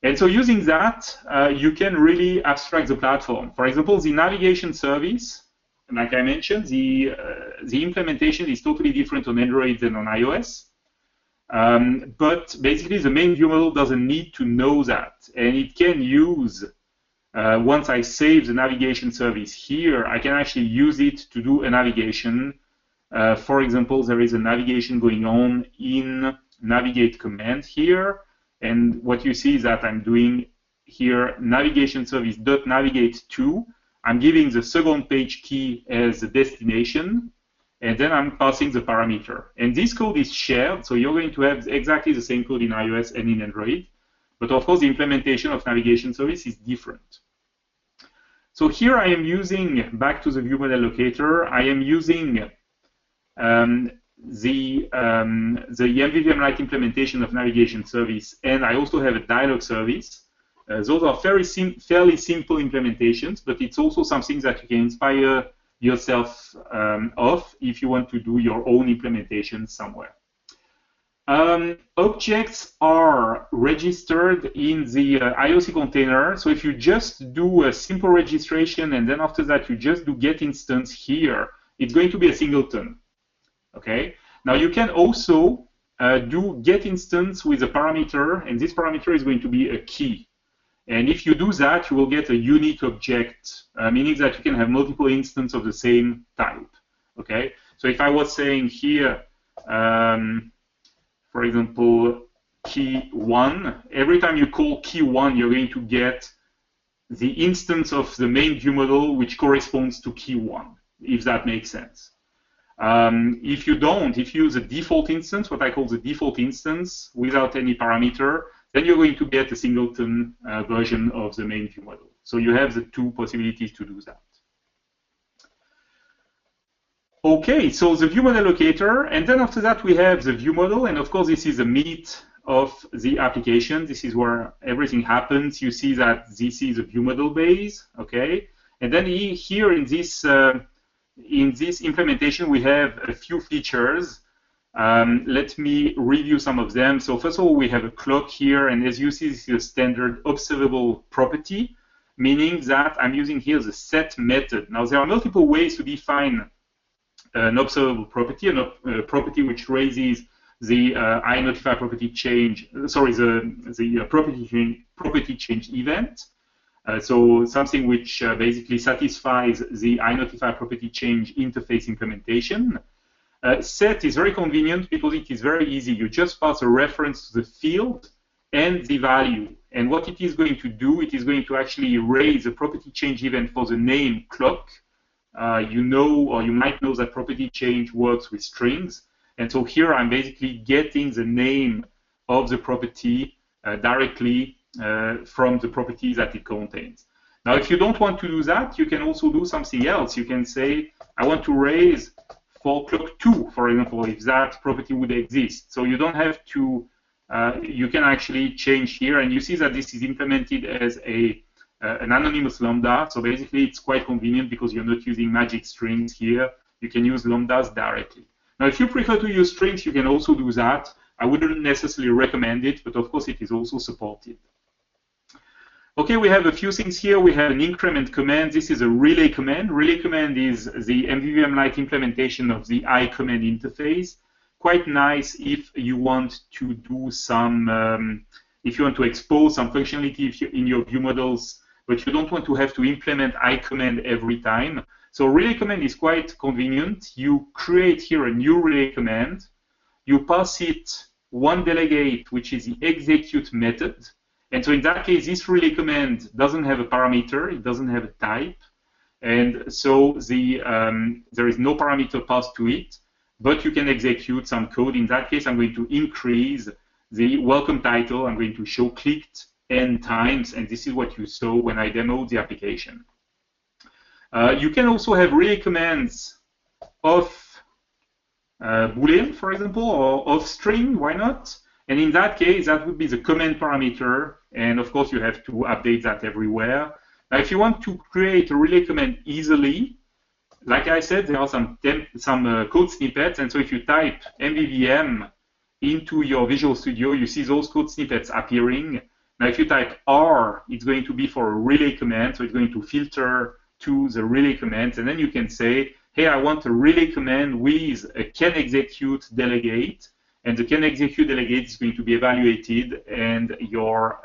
And so using that, you can really abstract the platform. For example, the navigation service, like I mentioned, the implementation is totally different on Android than on iOS. But basically, the main ViewModel doesn't need to know that. And it can use, once I save the navigation service here, I can actually use it to do a navigation. For example, there is a navigation going on in navigate command here. And what you see is that I'm doing here navigation service dot navigate to. I'm giving the second page key as the destination, and then I'm passing the parameter. And this code is shared, so you're going to have exactly the same code in iOS and in Android. But of course, the implementation of navigation service is different. So here I am using, back to the ViewModel locator, I am using the MVVM Light implementation of navigation service, and I also have a dialog service. Those are fairly simple implementations, but it's also something that you can inspire yourself of if you want to do your own implementation somewhere. Objects are registered in the IOC container. So if you just do a simple registration and then after that you just do get instance here, it's going to be a singleton. Okay. Now you can also do get instance with a parameter, and this parameter is going to be a key. And if you do that, you will get a unique object, meaning that you can have multiple instances of the same type. Okay. So if I was saying here, for example, key 1, every time you call key 1, you're going to get the instance of the main ViewModel which corresponds to key 1, if that makes sense. If you don't, if you use a default instance, what I call the default instance, without any parameter, then you're going to get a singleton version of the main ViewModel. So you have the two possibilities to do that. Okay, so the ViewModel locator, and then after that we have the ViewModel, and of course this is the meat of the application. This is where everything happens. You see that this is a ViewModel base, okay? And then here in this implementation we have a few features. Let me review some of them. So first of all, we have a clock here, and as you see, this is a standard observable property, meaning that I'm using here the set method. Now there are multiple ways to define an observable property, a property which raises the iNotify property change, the property change event. So something which basically satisfies the iNotify property change interface implementation. Set is very convenient because it is very easy. You just pass a reference to the field and the value. And what it is going to do, it is going to actually raise a property change event for the name clock. You know, or you might know that property change works with strings. And so here I'm basically getting the name of the property directly from the property that it contains. Now, if you don't want to do that, you can also do something else. You can say, I want to raise for clock 2, for example, if that property would exist. So you don't have to, you can actually change here. And you see that this is implemented as an anonymous lambda. So basically, it's quite convenient because you're not using magic strings here. You can use lambdas directly. Now, if you prefer to use strings, you can also do that. I wouldn't necessarily recommend it, but of course, it is also supported. Okay, we have a few things here. We have an increment command. This is a relay command. Relay command is the MVVM Light implementation of the iCommand interface. Quite nice if you want to do some, if you want to expose some functionality in your ViewModels but you don't want to have to implement iCommand every time. So relay command is quite convenient. You create here a new relay command. You pass it one delegate, which is the execute method. And so in that case, this relay command doesn't have a parameter. It doesn't have a type. And so there is no parameter passed to it, but you can execute some code. In that case, I'm going to increase the welcome title. I'm going to show clicked n times, and this is what you saw when I demoed the application. You can also have relay commands of Boolean, for example, or of string, why not? And in that case, that would be the command parameter, and of course, you have to update that everywhere. Now, if you want to create a relay command easily, like I said, there are some code snippets, and so if you type MVVM into your Visual Studio, you see those code snippets appearing. Now, if you type R, it's going to be for a relay command, so it's going to filter to the relay commands, and then you can say, hey, I want a relay command with a can execute delegate, and the can execute delegate is going to be evaluated, and your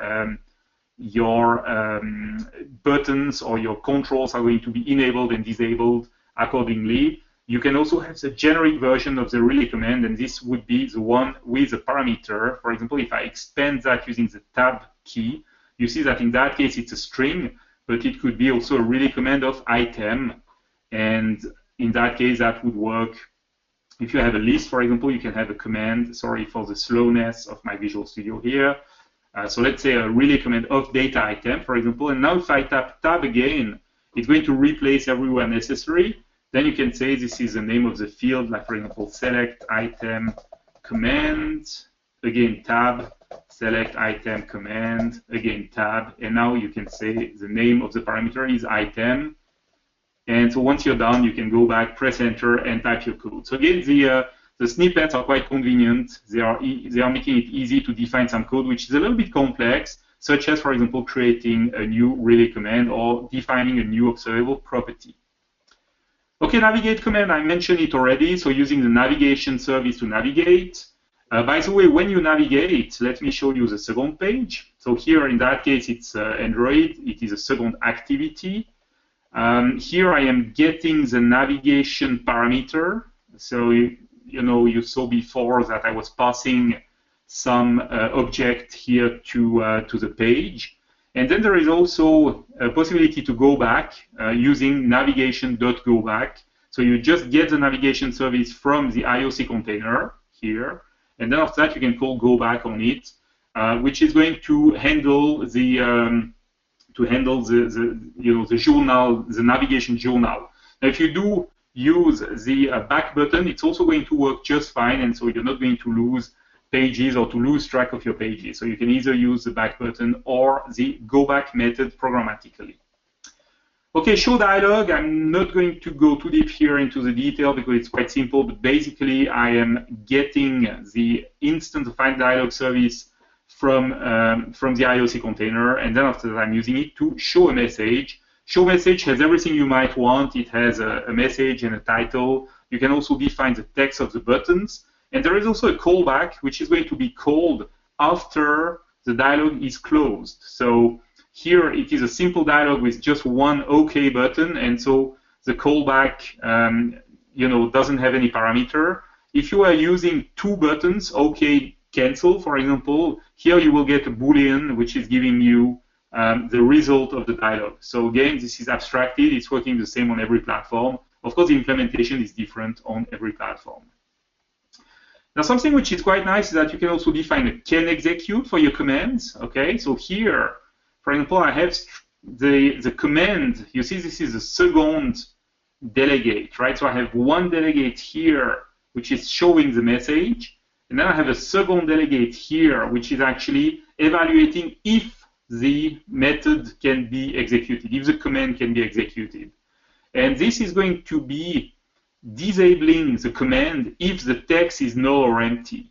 buttons or your controls are going to be enabled and disabled accordingly. You can also have the generic version of the relay command, and this would be the one with a parameter. For example, if I expand that using the tab key, you see that in that case it's a string, but it could be also a relay command of item, and in that case that would work. If you have a list, for example, you can have a command, sorry for the slowness of my Visual Studio here. So let's say a relay command of data item, for example, and now if I tap tab again, it's going to replace everywhere necessary. Then you can say this is the name of the field, like for example, select item command, again tab, select item command, again tab, and now you can say the name of the parameter is item. And so once you're done, you can go back, press enter, and type your code. So again, the snippets are quite convenient. They are making it easy to define some code, which is a little bit complex, such as, for example, creating a new relay command or defining a new observable property. Okay, navigate command, I mentioned it already. So using the navigation service to navigate. By the way, when you navigate, let me show you the second page. So here, in that case, it's Android. It is a second activity. Here I am getting the navigation parameter. So you saw before that I was passing some object here to the page. And then there is also a possibility to go back using navigation.goback. So you just get the navigation service from the IOC container here. And then after that, you can call go back on it, which is going to handle the the journal, the navigation journal. Now, if you do use the back button, it's also going to work just fine, and so you're not going to lose pages or to lose track of your pages. So you can either use the back button or the go back method programmatically. Okay, ShowDialog. I'm not going to go too deep here into the detail because it's quite simple, but basically I am getting the instant find dialog service from the IOC container, and then after that I'm using it to show a message. Show message has everything you might want. It has a message and a title. You can also define the text of the buttons, and there is also a callback which is going to be called after the dialog is closed. So here it is a simple dialog with just one OK button, and so the callback doesn't have any parameter. If you are using two buttons, OK, cancel, for example, here you will get a Boolean which is giving you the result of the dialog. So again, this is abstracted. It's working the same on every platform. Of course, the implementation is different on every platform. Now, something which is quite nice is that you can also define a can execute for your commands. Okay, so here, for example, I have the command. You see, this is a second delegate, right? So I have one delegate here, which is showing the message. And then I have a second delegate here, which is actually evaluating if the method can be executed, if the command can be executed. And this is going to be disabling the command if the text is null or empty.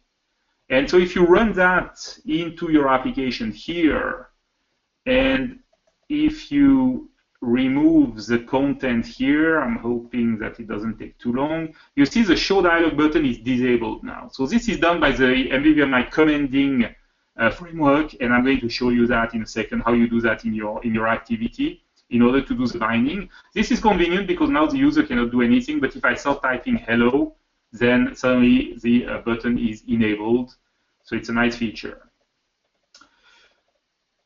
And so if you run that into your application here, and if you remove the content here, I'm hoping that it doesn't take too long, you see the show dialog button is disabled now. So this is done by the MVVM Light commanding framework, and I'm going to show you that in a second, how you do that in your activity in order to do the binding. This is convenient because now the user cannot do anything, but if I start typing hello, then suddenly the button is enabled. So it's a nice feature.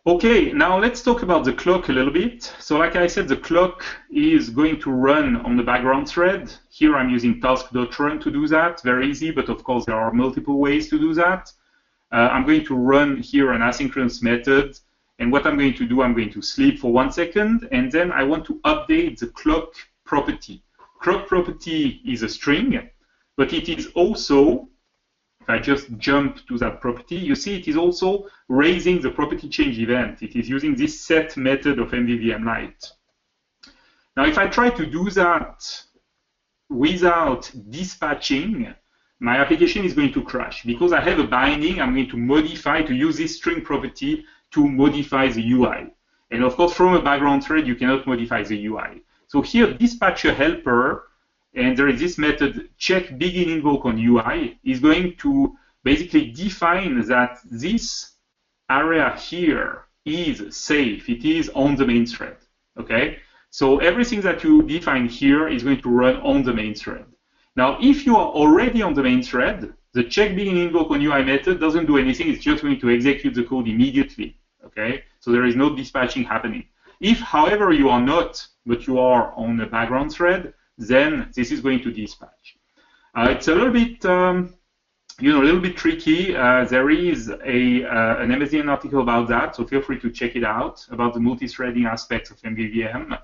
Okay, now let's talk about the clock a little bit. So like I said, the clock is going to run on the background thread. Here I'm using task.run to do that. Very easy, but of course there are multiple ways to do that. I'm going to run here an asynchronous method. And what I'm going to do, I'm going to sleep for 1 second, and then I want to update the clock property. Clock property is a string, but it is also, if I just jump to that property, you see it is also raising the property change event. It is using this set method of MVVM Light. Now, if I try to do that without dispatching, my application is going to crash. Because I have a binding, I'm going to modify, to use this string property to modify the UI. And of course, from a background thread, you cannot modify the UI. So here, dispatcher helper, and there is this method check begin invoke on UI, is going to basically define that this area here is safe. It is on the main thread. Okay? So everything that you define here is going to run on the main thread. Now, if you are already on the main thread, the check begin invoke on UI method doesn't do anything. It's just going to execute the code immediately. Okay? So there is no dispatching happening. If, however, you are not, but you are on a background thread, then this is going to dispatch. It's a little bit, a little bit tricky. There is an MSDN article about that, so feel free to check it out, about the multi-threading aspects of MVVM.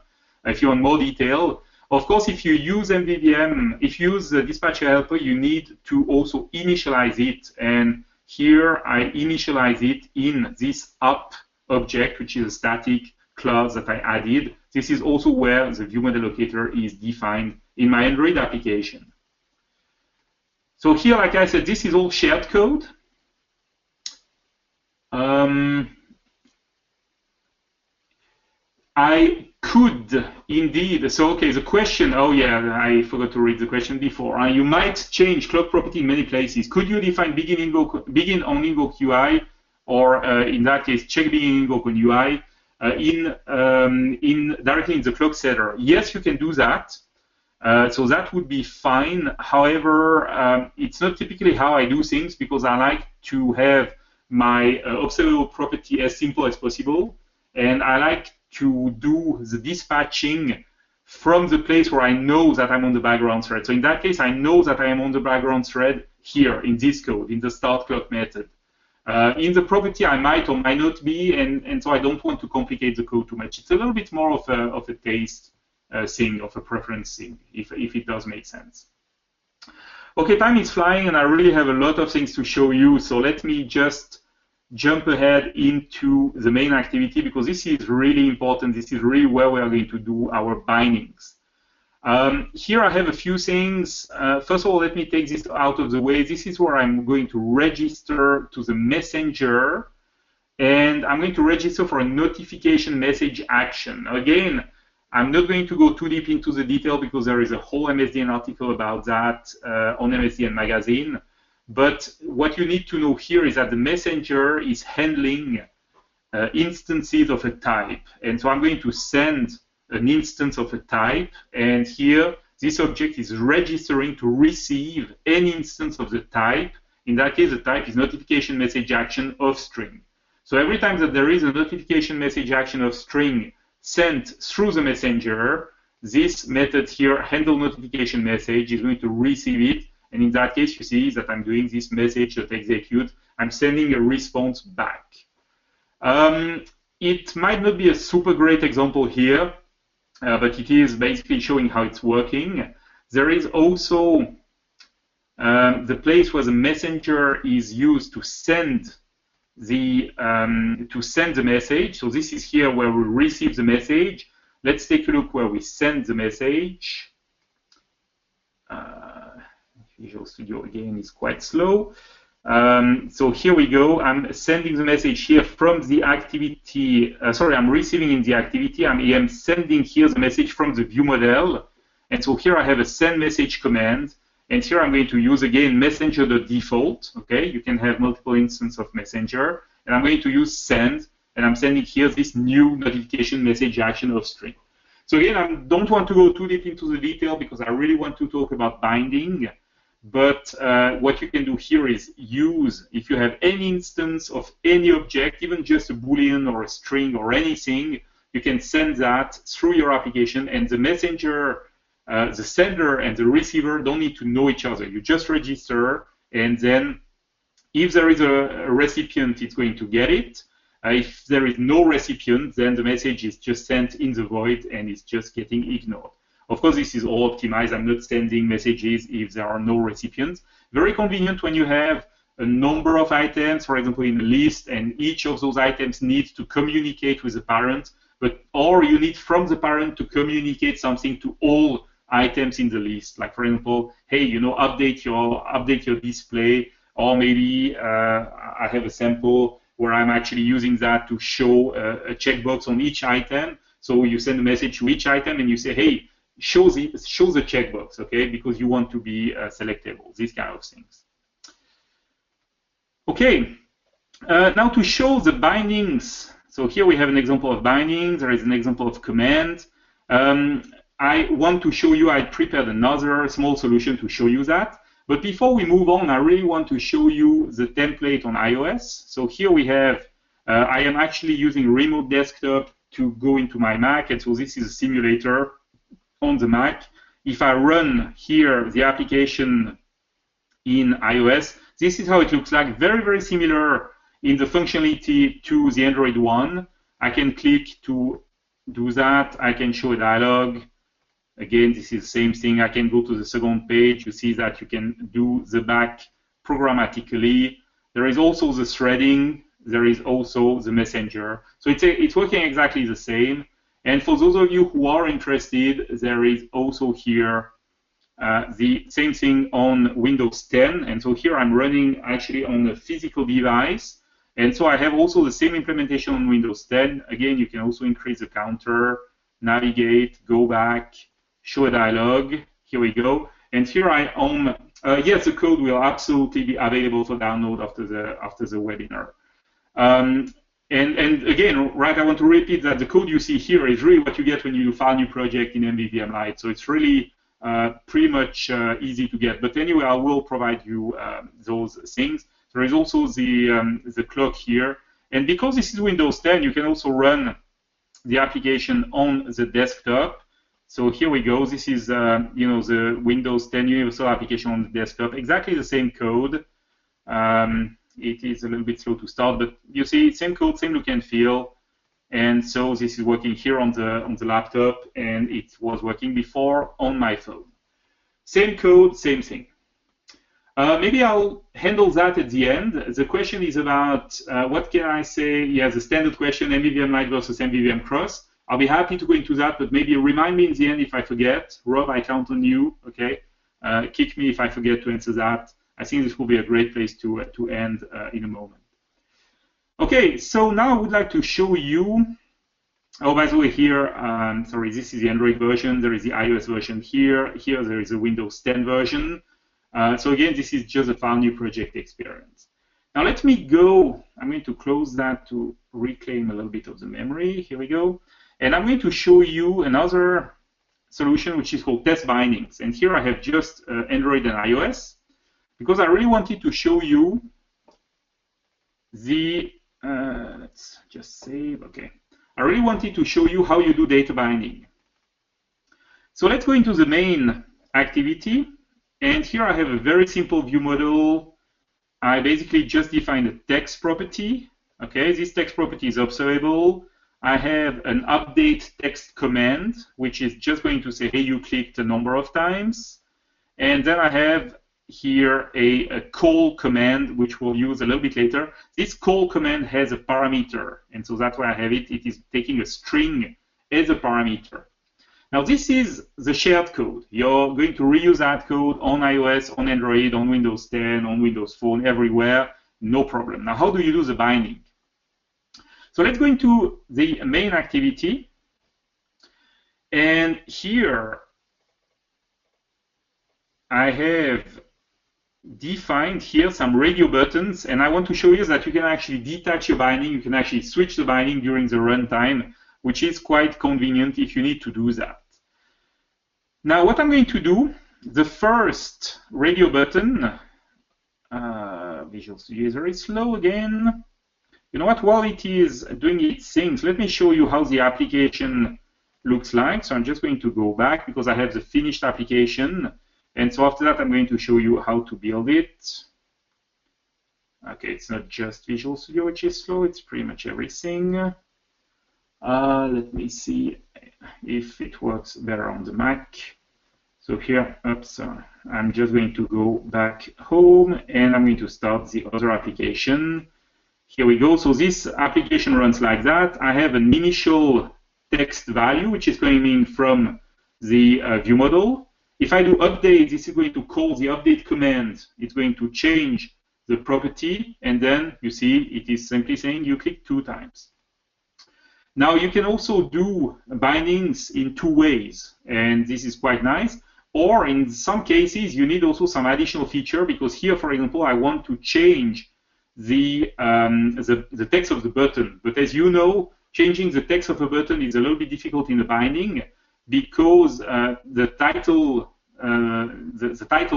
If you want more detail, of course, if you use MVVM, if you use the dispatcher helper, you need to also initialize it. And here I initialize it in this up object, which is a static class that I added. This is also where the ViewModel locator is defined in my Android application. So here, like I said, this is all shared code. I could indeed, so okay, the question, oh yeah, I forgot to read the question before. You might change clock property in many places. Could you define begin on invoke UI, or in that case, check begin invoke on UI directly in the clock setter? Yes, you can do that. So that would be fine. However, it's not typically how I do things, because I like to have my observable property as simple as possible, and I like to do the dispatching from the place where I know that I'm on the background thread. So in that case, I know that I am on the background thread here in this code, in the start clock method. In the property, I might or might not be, and so I don't want to complicate the code too much. It's a little bit more of a taste thing, of a preference thing, if it does make sense. Okay, time is flying, and I really have a lot of things to show you, so let me just jump ahead into the main activity, because this is really important. This is really where we are going to do our bindings. Here I have a few things. First of all, let me take this out of the way. This is where I'm going to register to the messenger, and I'm going to register for a notification message action. Again, I'm not going to go too deep into the detail, because there is a whole MSDN article about that on MSDN magazine. But what you need to know here is that the messenger is handling instances of a type. And so I'm going to send an instance of a type. And here, this object is registering to receive any instance of the type. In that case, the type is notification message action of string. So every time that there is a notification message action of string sent through the messenger, this method here, handle notification message, is going to receive it. And in that case, you see that I'm doing this message.execute. I'm sending a response back. It might not be a super great example here, but it is basically showing how it's working. There is also the place where the messenger is used to send the message. So this is here where we receive the message. Let's take a look where we send the message. Visual Studio again is quite slow. So here we go. I'm sending the message here from the activity. I'm receiving in the activity. I am sending here the message from the ViewModel. And so here I have a send message command. And here I'm going to use again messenger.default. Okay, you can have multiple instances of messenger. and I'm going to use send, and I'm sending here this new notification message action of string. So again, I don't want to go too deep into the detail because I really want to talk about binding. But what you can do here is use, if you have any instance of any object, even just a Boolean or a string or anything, you can send that through your application, and the messenger, the sender and the receiver don't need to know each other. You just register, and then if there is a recipient, it's going to get it. If there is no recipient, then the message is just sent in the void and it's just getting ignored. Of course, this is all optimized. I'm not sending messages if there are no recipients. Very convenient when you have a number of items, for example, in a list, and each of those items needs to communicate with the parent, or you need from the parent to communicate something to all items in the list. Like, for example, hey, update your display, or maybe I have a sample where I'm actually using that to show a checkbox on each item. So you send a message to each item and you say, hey, show the checkbox, okay, because you want to be selectable, these kind of things. Okay, now to show the bindings. So here we have an example of bindings. There is an example of command. I want to show you, I prepared another small solution to show you that. But before we move on, I really want to show you the template on iOS. So here we have, I am actually using remote desktop to go into my Mac. And so this is a simulator on the Mac. If I run here the application in iOS, this is how it looks like. Very, very similar in the functionality to the Android one. I can click to do that. I can show a dialog. Again, this is the same thing. I can go to the second page. You see that you can do the back programmatically. There is also the threading. There is also the messenger. So it's working exactly the same. And for those of you who are interested, there is also here the same thing on Windows 10. And so here I'm running actually on a physical device. And so I have also the same implementation on Windows 10. Again, you can also increase the counter, navigate, go back, show a dialog. Here we go. And here I am. Yes, the code will absolutely be available for download after the webinar. And again, right, I want to repeat that the code you see here is really what you get when you file a new project in MVVM Light. So it's really pretty much easy to get. But anyway, I will provide you those things. There is also the clock here. And because this is Windows 10, you can also run the application on the desktop. So here we go. This is the Windows 10 Universal application on the desktop. Exactly the same code. It is a little bit slow to start, but you see, same code, same look and feel. And so this is working here on the laptop, and it was working before on my phone. Same code, same thing. Maybe I'll handle that at the end. The question is about what can I say? Yeah, the standard question, MVVM Light versus MVVM Cross. I'll be happy to go into that, but maybe remind me in the end if I forget. Rob, I count on you. Okay, kick me if I forget to answer that. I think this will be a great place to end in a moment. Okay, so now I would like to show you. Oh, by the way, here, sorry, this is the Android version. There is the iOS version here. Here there is a Windows 10 version. So again, this is just a file new project experience. Now let me go. I'm going to close that to reclaim a little bit of the memory. Here we go. And I'm going to show you another solution which is called test bindings. And here I have just Android and iOS because I really wanted to show you the, let's just save, okay. I really wanted to show you how you do data binding. So let's go into the main activity. And here I have a very simple view model. I basically just define a text property. Okay, this text property is observable. I have an update text command, which is just going to say, hey, you clicked a number of times. And then I have here a call command, which we'll use a little bit later. This call command has a parameter. And so that's why I have it. It is taking a string as a parameter. Now, this is the shared code. You're going to reuse that code on iOS, on Android, on Windows 10, on Windows Phone, everywhere. No problem. Now, how do you do the binding? So let's go into the main activity. And here I have defined here some radio buttons, and I want to show you that you can actually detach your binding. You can actually switch the binding during the runtime, which is quite convenient if you need to do that. Now, what I'm going to do, the first radio button, Visual Studio is very slow again. You know what? While it is doing its things, let me show you how the application looks like. So I'm just going to go back because I have the finished application. And so after that, I'm going to show you how to build it. Okay, it's not just Visual Studio which is slow, it's pretty much everything. Let me see if it works better on the Mac. So here, oops, I'm just going to go back home and I'm going to start the other application. Here we go. So this application runs like that. I have an initial text value which is coming from the ViewModel. If I do update, this is going to call the update command. It's going to change the property, and then you see it is simply saying you click 2 times. Now you can also do bindings in 2 ways, and this is quite nice. Or in some cases, you need also some additional feature, because here, for example, I want to change the text of the button. But as you know, changing the text of a button is a little bit difficult in the binding, because the title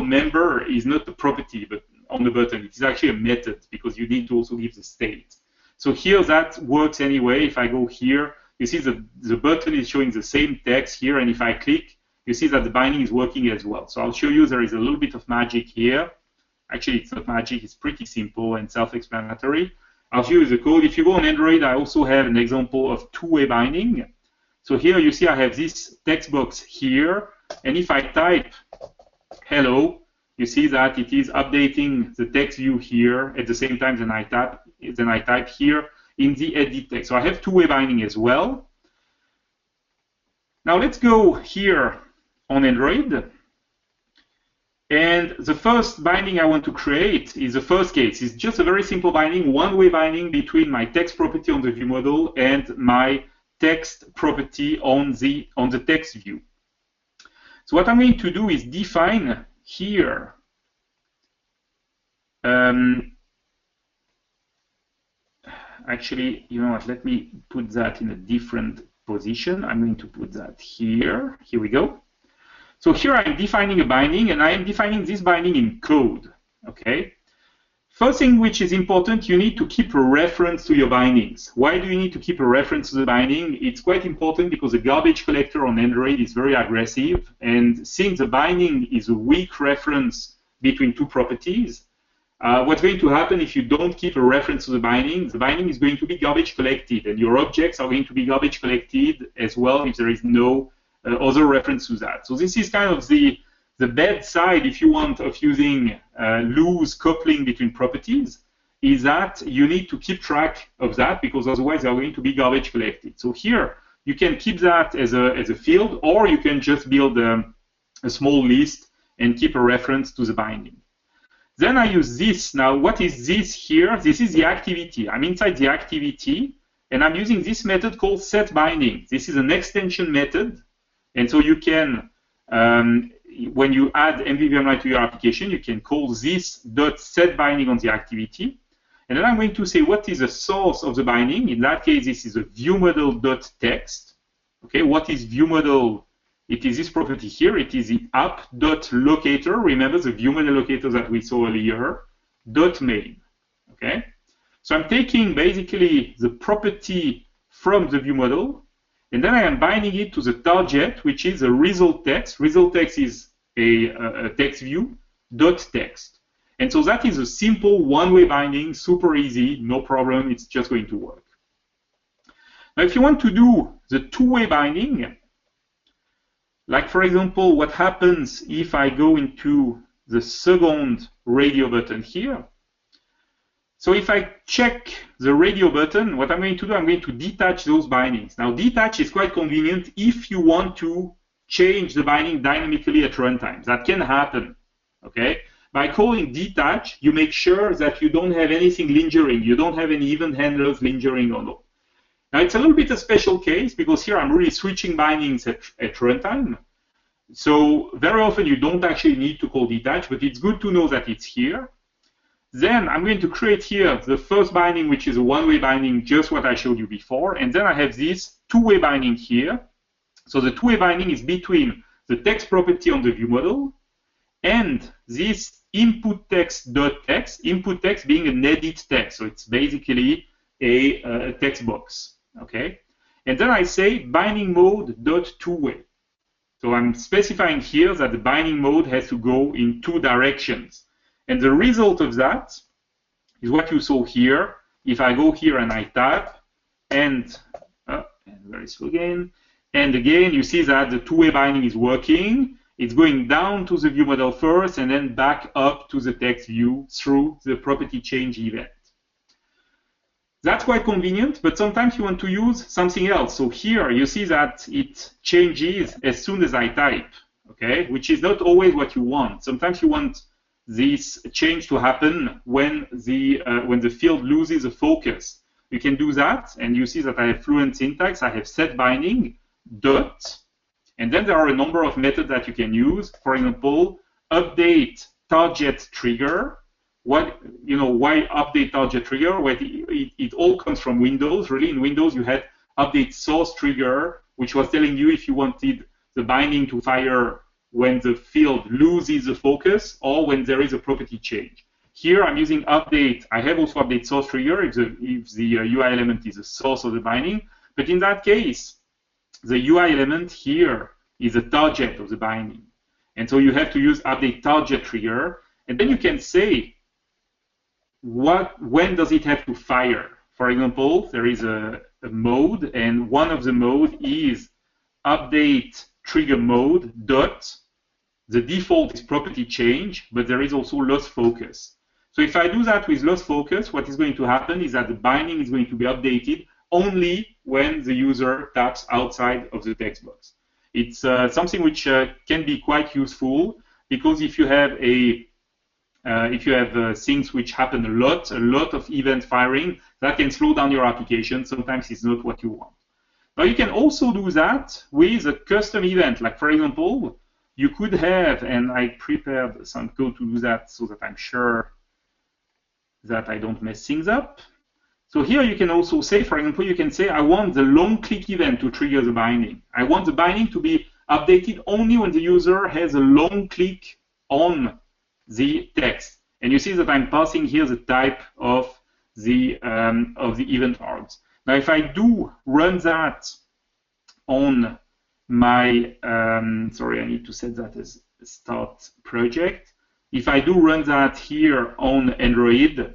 member is not the property but on the button. It is actually a method, because you need to also give the state. So here that works anyway. If I go here, you see the button is showing the same text here, and if I click, you see that the binding is working as well. So I'll show you there is a little bit of magic here. Actually, it's not magic, it's pretty simple and self-explanatory. I'll show you the code. If you go on Android, I also have an example of 2-way binding. So here you see I have this text box here, and if I type hello, you see that it is updating the text view here at the same time than I type here in the edit text. So I have 2-way binding as well. Now let's go here on Android. And the first binding I want to create is the first case. It's just a very simple binding, 1-way binding between my text property on the ViewModel and my text property on the text view. So what I'm going to do is define here actually, you know what, let me put that in a different position. I'm going to put that here. Here we go. So here I'm defining a binding, and I am defining this binding in code. Okay. First thing which is important, you need to keep a reference to your bindings. Why do you need to keep a reference to the binding? It's quite important because the garbage collector on Android is very aggressive, and since the binding is a weak reference between 2 properties, what's going to happen if you don't keep a reference to the binding is going to be garbage collected, and your objects are going to be garbage collected as well if there is no other reference to that. So this is kind of the bad side, if you want, of using loose coupling between properties, is that you need to keep track of that, because otherwise they are going to be garbage collected. So here you can keep that as a field, or you can just build a small list and keep a reference to the binding. Then I use this. Now, what is this here? This is the activity. I'm inside the activity, and I'm using this method called setBinding. This is an extension method, and so you can, when you add MVVM Light to your application, you can call this .setBinding on the activity. And then I'm going to say what is the source of the binding. In that case, this is a ViewModel.text. Okay, what is ViewModel? It is this property here. It is the app.locator. Remember the ViewModel locator that we saw earlier, .main. Okay, so I'm taking basically the property from the ViewModel, and then I am binding it to the target, which is a result text. Result text is a text view, .text. And so that is a simple 1-way binding, super easy, no problem, it's just going to work. Now if you want to do the 2-way binding, like for example, what happens if I go into the second radio button here. So if I check the radio button, what I'm going to do, I'm going to detach those bindings. Now, detach is quite convenient if you want to change the binding dynamically at runtime. That can happen, okay? By calling detach, you make sure that you don't have anything lingering. You don't have any event handlers lingering on it. Now, it's a little bit a special case because here I'm really switching bindings at runtime. So very often you don't actually need to call detach, but it's good to know that it's here. Then I'm going to create here the first binding, which is a one-way binding, just what I showed you before. And then I have this two-way binding here. So the two-way binding is between the text property on the ViewModel and this input text.text, input text being an edit text. So it's basically a text box, okay? And then I say binding mode dot two-way. So I'm specifying here that the binding mode has to go in two directions. And the result of that is what you saw here. If I go here and I tap, and very slow again, and again, you see that the two-way binding is working. It's going down to the ViewModel first, and then back up to the text view through the property change event. That's quite convenient, but sometimes you want to use something else. So here you see that it changes as soon as I type, okay? Which is not always what you want. Sometimes you want this change to happen when the field loses a focus. You can do that, and you see that I have fluent syntax. I have set binding dot, and then there are a number of methods that you can use. For example, update target trigger. Why update target trigger? Well, it all comes from Windows. Really, in Windows, you had update source trigger, which was telling you if you wanted the binding to fire when the field loses the focus or when there is a property change. Here, I'm using update. I have also update source trigger if the UI element is the source of the binding. But in that case, the UI element here is the target of the binding. And so you have to use update target trigger. And then you can say, when does it have to fire? For example, there is a mode, and one of the mode is update trigger mode dot. The default is property change, but there is also loss focus. So if I do that with loss focus, what is going to happen is that the binding is going to be updated only when the user taps outside of the text box. It's something which can be quite useful, because if you have things which happen a lot of event firing, that can slow down your application. Sometimes it's not what you want. Now you can also do that with a custom event. Like for example, you could have, and I prepared some code to do that so that I'm sure that I don't mess things up. So here you can also say, for example, you can say, I want the long click event to trigger the binding. I want the binding to be updated only when the user has a long click on the text. And you see that I'm passing here the type of the event args. Now, if I do run that on my, sorry, I need to set that as a start project. If I do run that here on Android,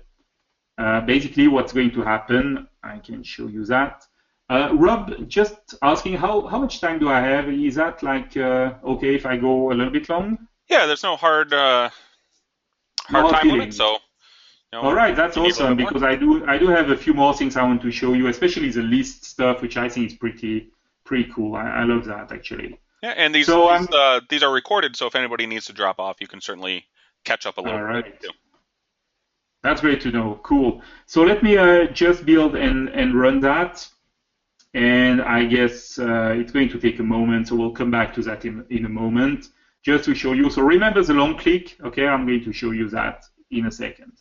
basically what's going to happen, I can show you that. Rob, just asking, how much time do I have? Is that like, okay if I go a little bit long? Yeah, there's no hard time limit, so. All right, that's awesome, because I do have a few more things I want to show you, especially the list stuff, which I think is pretty cool. I love that, actually. Yeah, and these are recorded, so if anybody needs to drop off, you can certainly catch up a little bit too. That's great to know. Cool. So let me just build and run that, and I guess it's going to take a moment, so we'll come back to that in a moment, just to show you. So remember the long click, okay? I'm going to show you that in a second.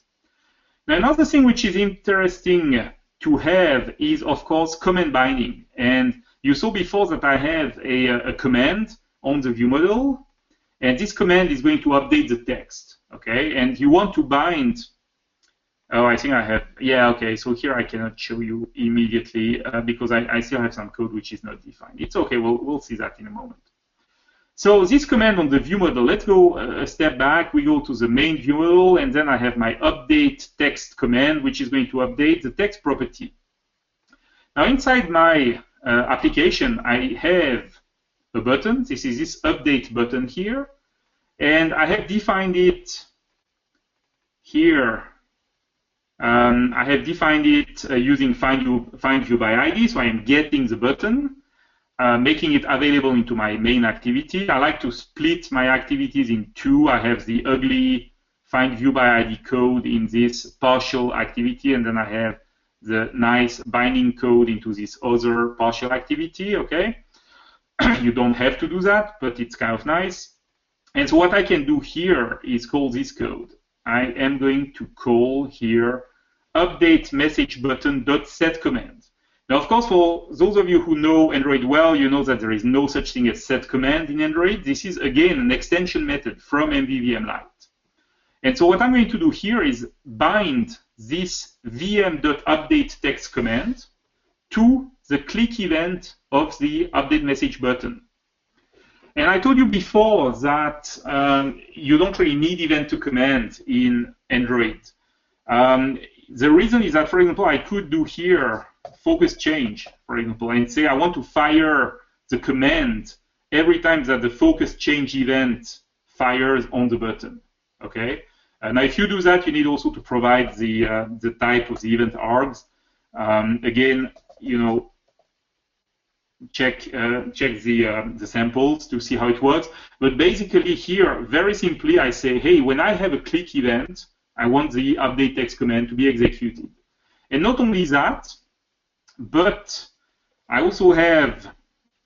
Now, another thing which is interesting to have is, of course, command binding. And you saw before that I have a command on the ViewModel, and this command is going to update the text, okay? And you want to bind, oh, I think I have, yeah, okay, so here I cannot show you immediately because I still have some code which is not defined. It's okay, we'll see that in a moment. So this command on the ViewModel, let's go a step back. We go to the main ViewModel, and then I have my update text command, which is going to update the text property. Now inside my application, I have a button. This is this update button here, and I have defined it here. I have defined it using find view by ID, so I am getting the button. Making it available into my main activity. I like to split my activities in two. I have the ugly find view by ID code in this partial activity, and then I have the nice binding code into this other partial activity, okay? You don't have to do that, but it's kind of nice. And so what I can do here is call this code. I am going to call here update message button dot set command. Now, of course, for those of you who know Android well, you know that there is no such thing as set command in Android. This is, again, an extension method from MVVM Light. And so what I'm going to do here is bind this vm.update text command to the click event of the update message button. And I told you before that you don't really need event to command in Android. The reason is that, for example, I could do here focus change, for example, and say I want to fire the command every time that the focus change event fires on the button. Okay. Now, if you do that, you need also to provide the type of the event args. Again, you know, check the samples to see how it works. But basically here, very simply, I say, hey, when I have a click event, I want the update text command to be executed. And not only that, but I also have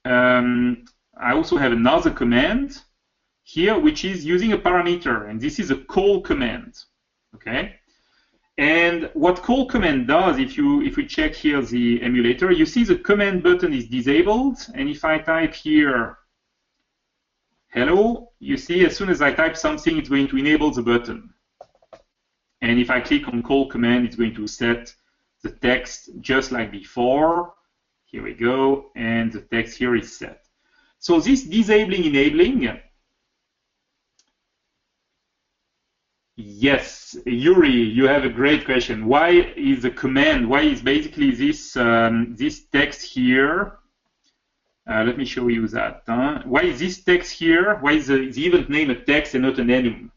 another command here, which is using a parameter, and this is a call command. Okay. And what call command does, if we check here the emulator, you see the command button is disabled, and if I type here hello, you see as soon as I type something, it's going to enable the button. And if I click on call command, it's going to set the text just like before. Here we go, and the text here is set. So this disabling, enabling, yes, Yuri, you have a great question. Why is the command, why is basically this, this text here, let me show you that. Why is this text here, why is the event name a text and not an enum?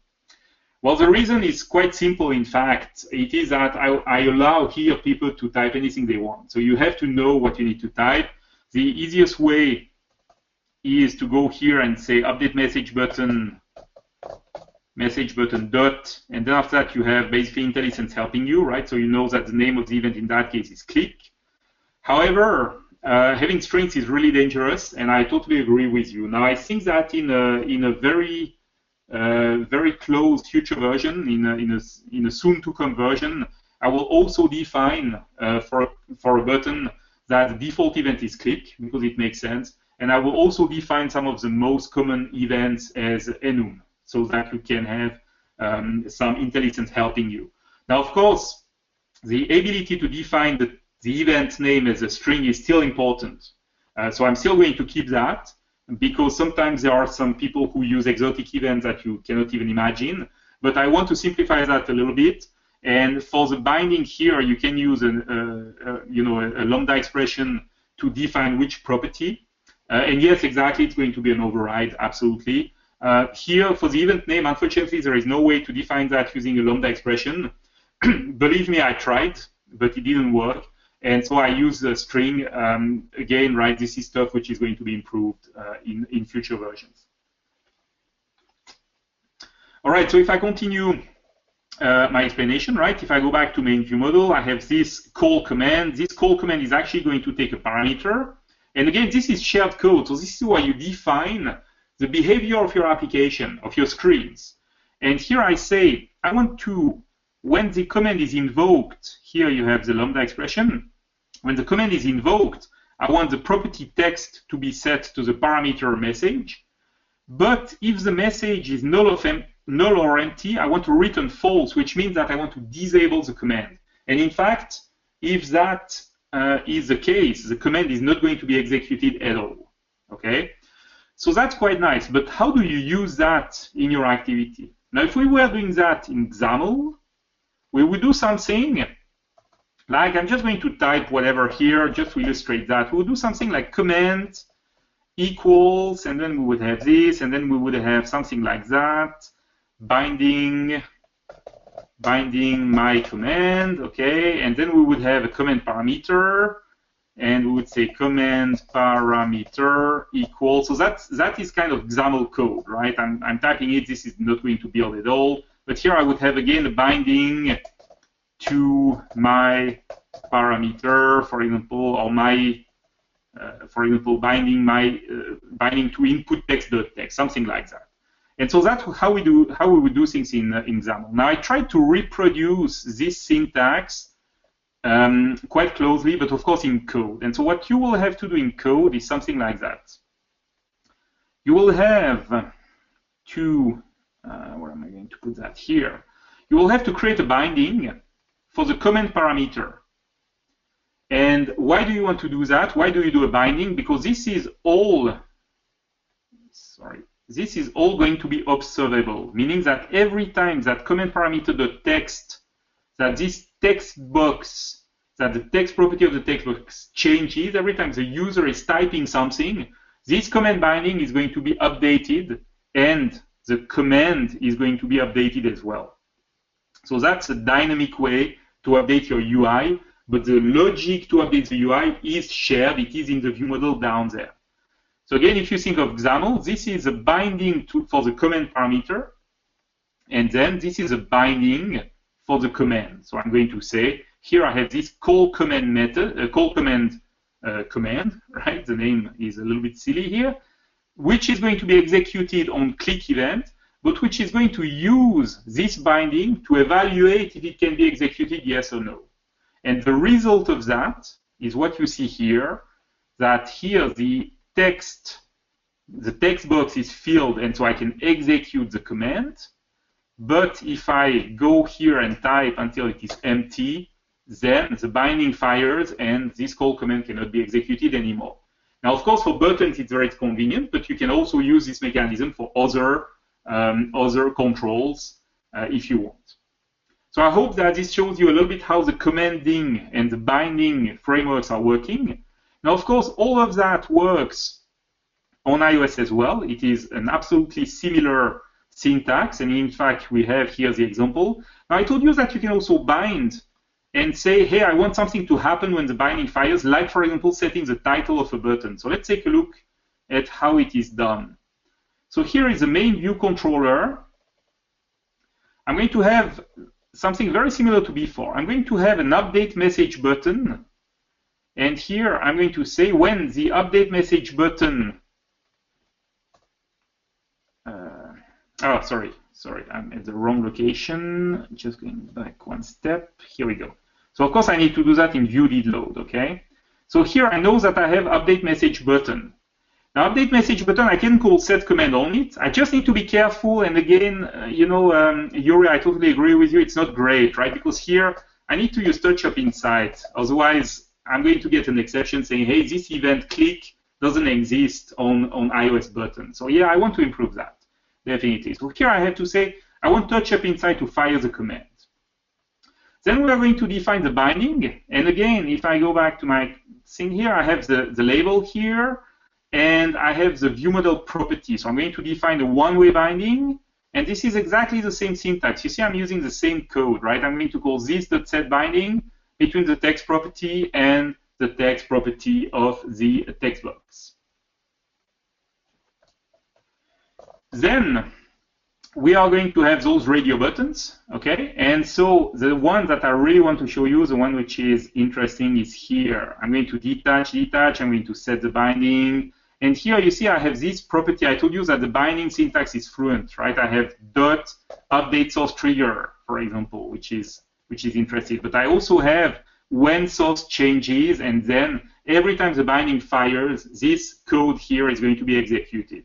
Well, the reason is quite simple, in fact. It is that I allow here people to type anything they want. So you have to know what you need to type. The easiest way is to go here and say update message button dot, and then after that you have basically IntelliSense helping you, right? So you know that the name of the event in that case is click. However, having strings is really dangerous, and I totally agree with you. Now, I think that in a very close future version, in a soon-to-come version, I will also define for a button that the default event is click, because it makes sense, and I will also define some of the most common events as enum, so that you can have some IntelliSense helping you. Now, of course, the ability to define the event name as a string is still important. So I'm still going to keep that, because sometimes there are some people who use exotic events that you cannot even imagine. But I want to simplify that a little bit. And for the binding here, you can use a lambda expression to define which property. And yes, exactly, it's going to be an override, absolutely. Here, for the event name, unfortunately, there is no way to define that using a lambda expression. Believe me, I tried, but it didn't work. And so I use the string. Again, right, this is stuff which is going to be improved in future versions. All right, so if I continue my explanation, right, if I go back to main view model, I have this call command. This call command is actually going to take a parameter. And again, this is shared code. So this is why you define the behavior of your application, of your screens. And here I say, I want to, when the command is invoked, here you have the lambda expression. When the command is invoked, I want the property text to be set to the parameter message. But if the message is null or empty, I want to return false, which means that I want to disable the command. And in fact, if that is the case, the command is not going to be executed at all. Okay? So that's quite nice. But how do you use that in your activity? Now, if we were doing that in XAML, we would do something like, I'm just going to type whatever here just to illustrate that. We'll do something like command equals, and then we would have this, and then we would have something like that, binding my command, okay, and then we would have a command parameter, and we would say command parameter equals. So that is kind of XAML code, right? I'm typing it. This is not going to build at all. But here I would have, again, a binding to my parameter, for example, or my for example, binding to input text.text, something like that. And so that's how we would do things in Xamarin. Now I tried to reproduce this syntax quite closely, but of course in code. And so what you will have to do in code is something like that. You will have to, where am I going to put that here? You will have to create a binding for the comment parameter. And why do you want to do that? Why do you do a binding? Because this is all, this is all going to be observable, meaning that every time that comment parameter.text, that this text box, that the text property of the text box changes, every time the user is typing something, this comment binding is going to be updated and the command is going to be updated as well. So that's a dynamic way to update your UI, but the logic to update the UI is shared. It is in the ViewModel down there. So again, if you think of XAML, this is a binding for the comment parameter, and then this is a binding for the command. So I'm going to say, here I have this call command method, command, right? The name is a little bit silly here, which is going to be executed on click event, but which is going to use this binding to evaluate if it can be executed yes or no. And the result of that is what you see here, that here the text box is filled, and so I can execute the command. But if I go here and type until it is empty, then the binding fires and this call command cannot be executed anymore. Now, of course, for buttons, it's very convenient, but you can also use this mechanism for other controls if you want. So I hope that this shows you a little bit how the commanding and the binding frameworks are working. Now, of course, all of that works on iOS as well. It is an absolutely similar syntax, and in fact, we have here the example. Now, I told you that you can also bind and say, hey, I want something to happen when the binding fires, like, for example, setting the title of a button. So let's take a look at how it is done. So here is the main view controller. I'm going to have something very similar to before. I'm going to have an update message button. And here I'm going to say when the update message button, sorry, I'm at the wrong location. Just going back one step. Here we go. So of course I need to do that in view.didLoad, okay? So here I know that I have update message button. Now, update message button, I can call set command on it. I just need to be careful. And again, Yuri, I totally agree with you. It's not great, right? Because here I need to use touch-up inside. Otherwise, I'm going to get an exception saying, hey, this event click doesn't exist on iOS button. So yeah, I want to improve that, definitely. So here I have to say, I want touch-up inside to fire the command. Then we are going to define the binding. And again, if I go back to my thing here, I have the label here. And I have the ViewModel property. So I'm going to define a one-way binding. And this is exactly the same syntax. You see, I'm using the same code, right? I'm going to call this.setBinding between the text property and the text property of the text box. Then we are going to have those radio buttons, okay? And so the one that I really want to show you, the one which is interesting, is here. I'm going to detach. I'm going to set the binding. And here you see I have this property. I told you that the binding syntax is fluent, right? I have dot update source trigger, for example, which is interesting. But I also have when source changes, and then every time the binding fires, this code here is going to be executed.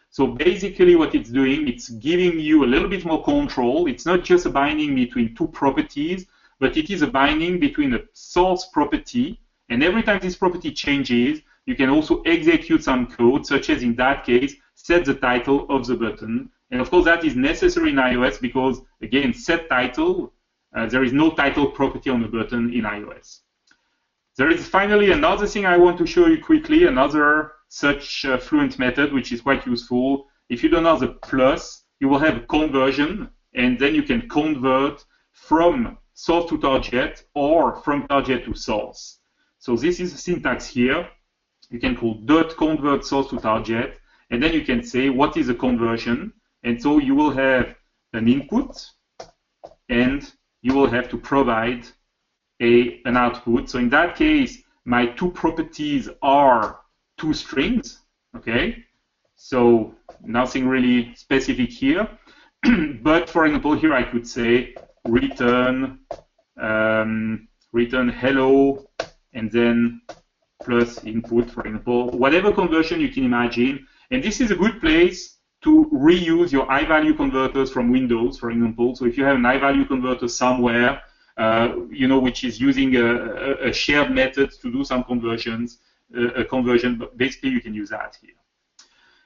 So basically what it's doing, it's giving you a little bit more control. It's not just a binding between two properties, but it is a binding between a source property, and every time this property changes, you can also execute some code, such as in that case, set the title of the button. And of course, that is necessary in iOS because, again, set title, there is no title property on the button in iOS. There is finally another thing I want to show you quickly, another such fluent method, which is quite useful. If you don't have the plus, you will have a conversion, and then you can convert from source to target or from target to source. So this is the syntax here. You can call .convert source to target, and then you can say what is the conversion. And so you will have an input, and you will have to provide an output. So in that case, my two properties are two strings, okay? So nothing really specific here. But for example, here I could say return return hello, and then plus input, for example, whatever conversion you can imagine. And this is a good place to reuse your high-value converters from Windows, for example. So if you have an high-value converter somewhere, which is using a shared method to do some conversions, a conversion, but basically you can use that here.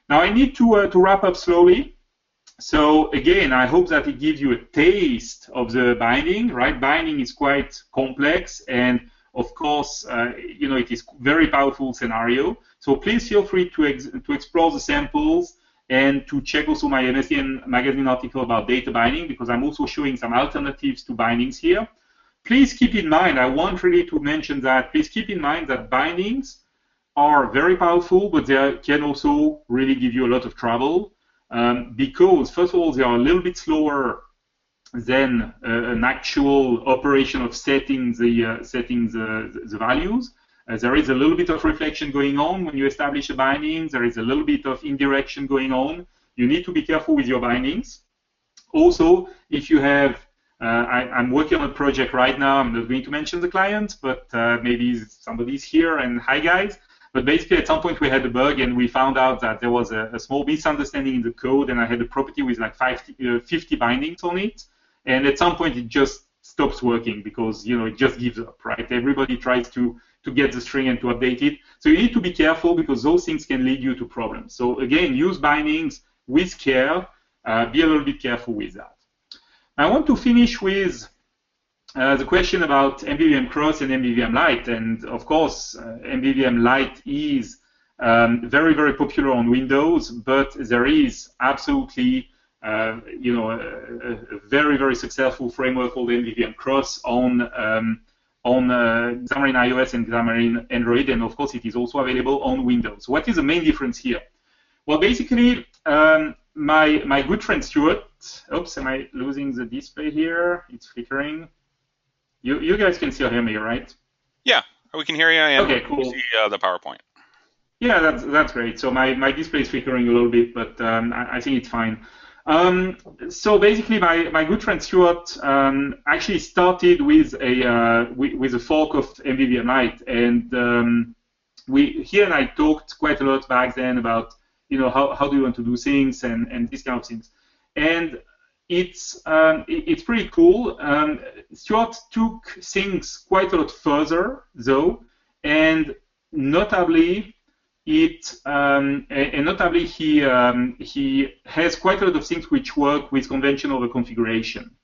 Now I need to wrap up slowly. So again, I hope that it gives you a taste of the binding, right? Binding is quite complex, and of course, it is very powerful scenario. So please feel free to explore the samples and to check also my MSDN magazine article about data binding, because I'm also showing some alternatives to bindings here. Please keep in mind, I want really to mention that, please keep in mind that bindings are very powerful, but they can also really give you a lot of trouble. Because, first of all, they are a little bit slower than an actual operation of setting the values. There is a little bit of reflection going on when you establish a binding. There is a little bit of indirection going on. You need to be careful with your bindings. Also, if you have, I'm working on a project right now. I'm not going to mention the client, but maybe somebody's here, and hi guys. But basically, at some point, we had a bug, and we found out that there was a small misunderstanding in the code, and I had a property with like 50 bindings on it. And at some point, it just stops working because it just gives up, right? Everybody tries to get the string and to update it. So you need to be careful because those things can lead you to problems. So again, use bindings with care. Be a little bit careful with that. I want to finish with the question about MVVM Cross and MVVM Light, and of course, MVVM Light is very, very popular on Windows, but there is absolutely, a very, very successful framework called MVVM Cross on Xamarin.iOS and Xamarin.Android, and of course, it is also available on Windows. What is the main difference here? Well, basically, my good friend Stuart. Oops, am I losing the display here? It's flickering. You guys can still hear me, right? Yeah, we can hear you, and okay, cool. See the PowerPoint. Yeah, that's great. So my display is flickering a little bit, but I think it's fine. So basically, my good friend Stuart actually started with a fork of MVVM Light, and he and I talked quite a lot back then about how do you want to do things and these kind of things, and it's pretty cool. Stuart took things quite a lot further, though, and notably he has quite a lot of things which work with convention over configuration.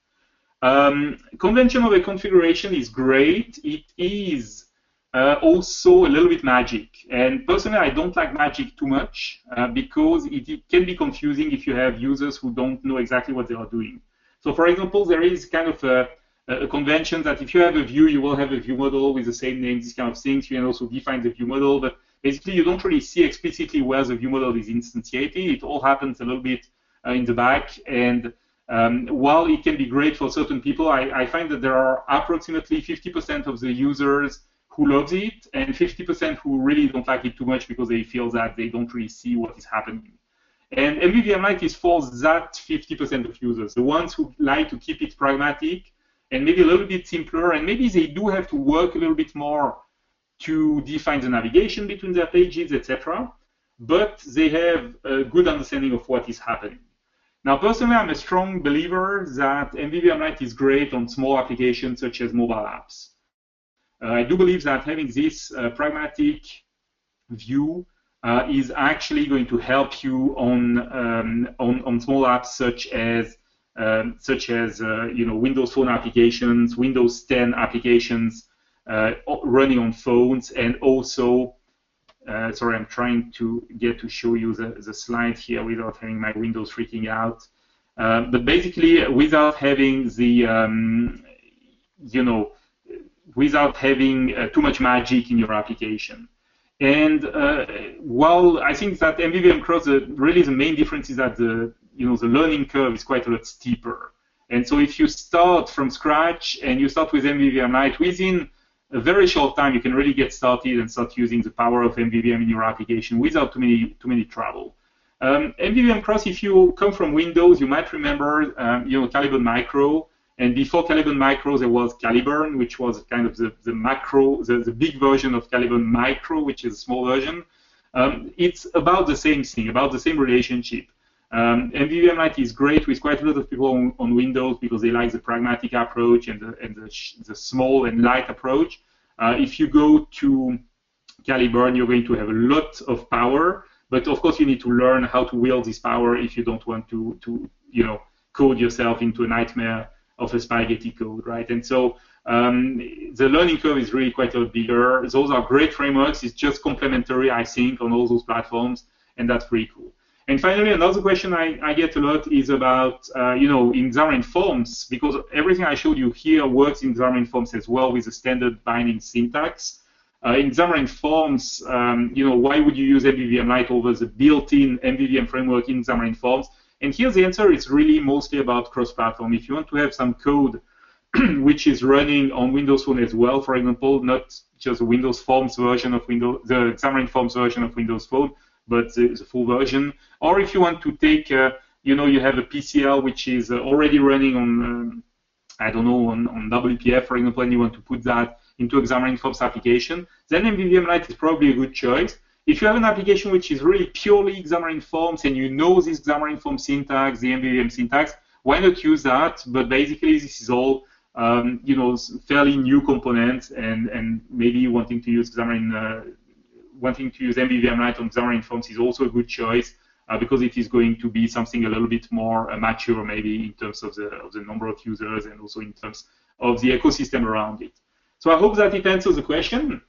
Convention over configuration is great. It is also a little bit magic, and personally I don't like magic too much because it can be confusing if you have users who don't know exactly what they are doing. So for example, there is kind of a convention that if you have a view, you will have a view model with the same name, these kind of things. You can also define the view model, but basically you don't really see explicitly where the view model is instantiated. It all happens a little bit in the back, and while it can be great for certain people, I find that there are approximately 50% of the users who loves it, and 50% who really don't like it too much because they feel that they don't really see what is happening. And MVVM Light is for that 50% of users, the ones who like to keep it pragmatic and maybe a little bit simpler, and maybe they do have to work a little bit more to define the navigation between their pages, etc. But they have a good understanding of what is happening. Now, personally, I'm a strong believer that MVVM Light is great on small applications such as mobile apps. I do believe that having this pragmatic view is actually going to help you on small apps such as Windows Phone applications, Windows 10 applications running on phones, and also sorry, I'm trying to show you the slide here without having my Windows freaking out. But basically, without having the without having too much magic in your application. And while I think that MVVM Cross, really the main difference is that the learning curve is quite a lot steeper. And so if you start from scratch and you start with MVVM Light, within a very short time, you can really get started and start using the power of MVVM in your application without too many trouble. MVVM Cross, if you come from Windows, you might remember, Caliburn Micro. And before Caliburn Micro, there was Caliburn, which was kind of the macro, the big version of Caliburn Micro, which is a small version. It's about the same thing, about the same relationship. MVVM Light is great with quite a lot of people on Windows because they like the pragmatic approach and the small and light approach. If you go to Caliburn, you're going to have a lot of power, but of course you need to learn how to wield this power if you don't want to code yourself into a nightmare of a spaghetti code, right? And so the learning curve is really quite a lot bigger. Those are great frameworks. It's just complementary, I think, on all those platforms, and that's pretty cool. And finally, another question I get a lot is about, in Xamarin.Forms, because everything I showed you here works in Xamarin.Forms as well with the standard binding syntax. In Xamarin.Forms, why would you use MVVM Light over the built-in MVVM framework in Xamarin.Forms? And here the answer is really mostly about cross-platform. If you want to have some code which is running on Windows Phone as well, for example, not just the Windows Forms version of Windows, the Xamarin.Forms version of Windows Phone, but the full version. Or if you want to take, you have a PCL which is already running on, on WPF, for example, and you want to put that into a Xamarin.Forms application, then MVVM Light is probably a good choice. If you have an application which is really purely Xamarin.Forms and you know this Xamarin.Forms syntax, the MVVM syntax, why not use that? But basically, this is all fairly new components, and maybe wanting to use MVVM Light on Xamarin.Forms is also a good choice because it is going to be something a little bit more mature, maybe in terms of the number of users and also in terms of the ecosystem around it. So I hope that it answers the question.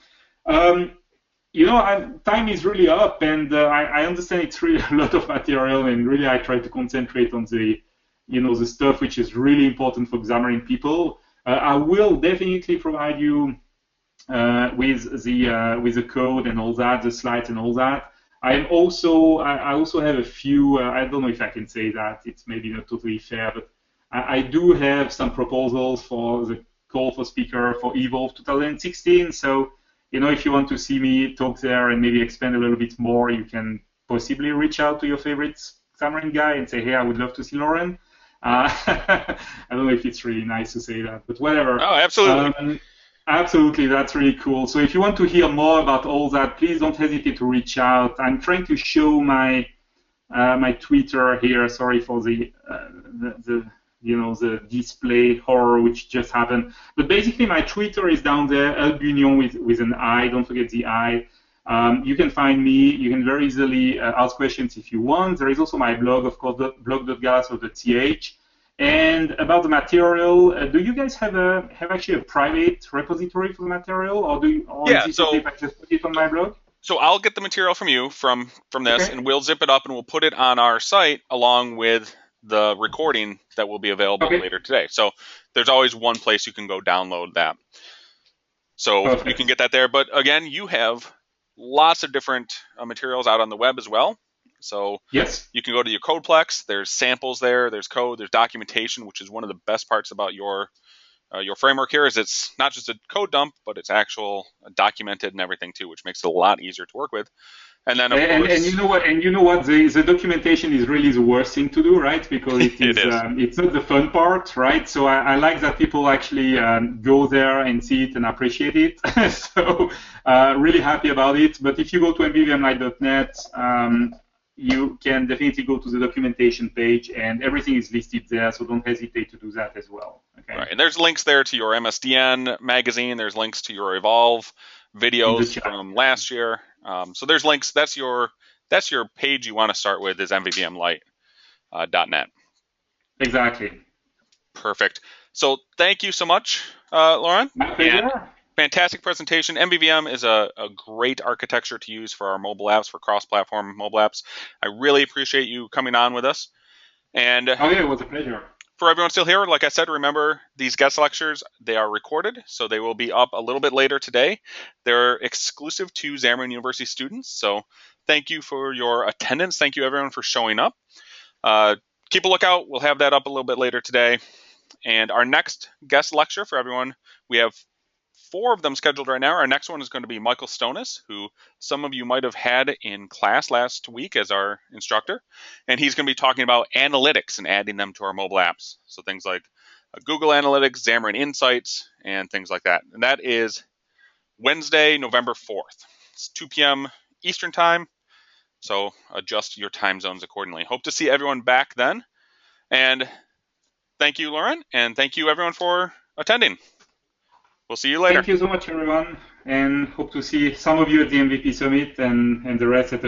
Time is really up, and I understand it's really a lot of material, and really I try to concentrate on the stuff which is really important for Xamarin people. I will definitely provide you with the code and all that, the slides and all that. I also have a few. I don't know if I can say that. It's maybe not totally fair, but I do have some proposals for the call for speaker for Evolve 2016. So, if you want to see me talk there and maybe expand a little bit more, you can possibly reach out to your favorite Xamarin guy and say, hey, I would love to see Laurent. I don't know if it's really nice to say that, but whatever. Oh, absolutely. Absolutely, that's really cool. So if you want to hear more about all that, please don't hesitate to reach out. I'm trying to show my Twitter here. Sorry for the display horror which just happened. But basically, my Twitter is down there, Bugnion with an I. Don't forget the I. You can find me. You can very easily ask questions if you want. There is also my blog, of course, blog.galaxy.ch. And about the material, do you guys have actually a private repository for the material, or is it okay if I just put it on my blog? So I'll get the material from you from this, and we'll zip it up and we'll put it on our site along with the recording that will be available later today. So there's always one place you can go download that. So you can get that there. But again, you have lots of different materials out on the web as well. So yes, you can go to your Codeplex. There's samples there. There's code. There's documentation, which is one of the best parts about your framework here. Is it's not just a code dump, but it's actual documented and everything too, which makes it a lot easier to work with. And then and you know what the documentation is really the worst thing to do, right? Because it's not the fun part, right? So I like that people actually go there and see it and appreciate it. So really happy about it. But if you go to MVVMLight.net, you can definitely go to the documentation page, and everything is listed there, so don't hesitate to do that as well. Okay. Right, and there's links there to your MSDN magazine. There's links to your Evolve videos from last year. So there's links. That's your page you want to start with is MVVMLight.net. Exactly. Perfect. So thank you so much, Laurent. My pleasure. Fantastic presentation. MVVM is a great architecture to use for our mobile apps, for cross-platform mobile apps. I really appreciate you coming on with us. And oh yeah, it was a pleasure. For everyone still here, like I said, remember these guest lectures, they are recorded, so they will be up a little bit later today. They're exclusive to Xamarin University students, so thank you for your attendance. Thank you, everyone, for showing up. Keep a lookout. We'll have that up a little bit later today. And our next guest lecture for everyone, we have 4 of them scheduled right now. Our next one is going to be Michael Stonis, who some of you might have had in class last week as our instructor. And he's going to be talking about analytics and adding them to our mobile apps. So things like Google Analytics, Xamarin Insights, and things like that. And that is Wednesday, November 4th. It's 2 p.m. Eastern Time. So adjust your time zones accordingly. Hope to see everyone back then. And thank you, Laurent, and thank you, everyone, for attending. We'll see you later. Thank you so much, everyone, and hope to see some of you at the MVP Summit and the rest at the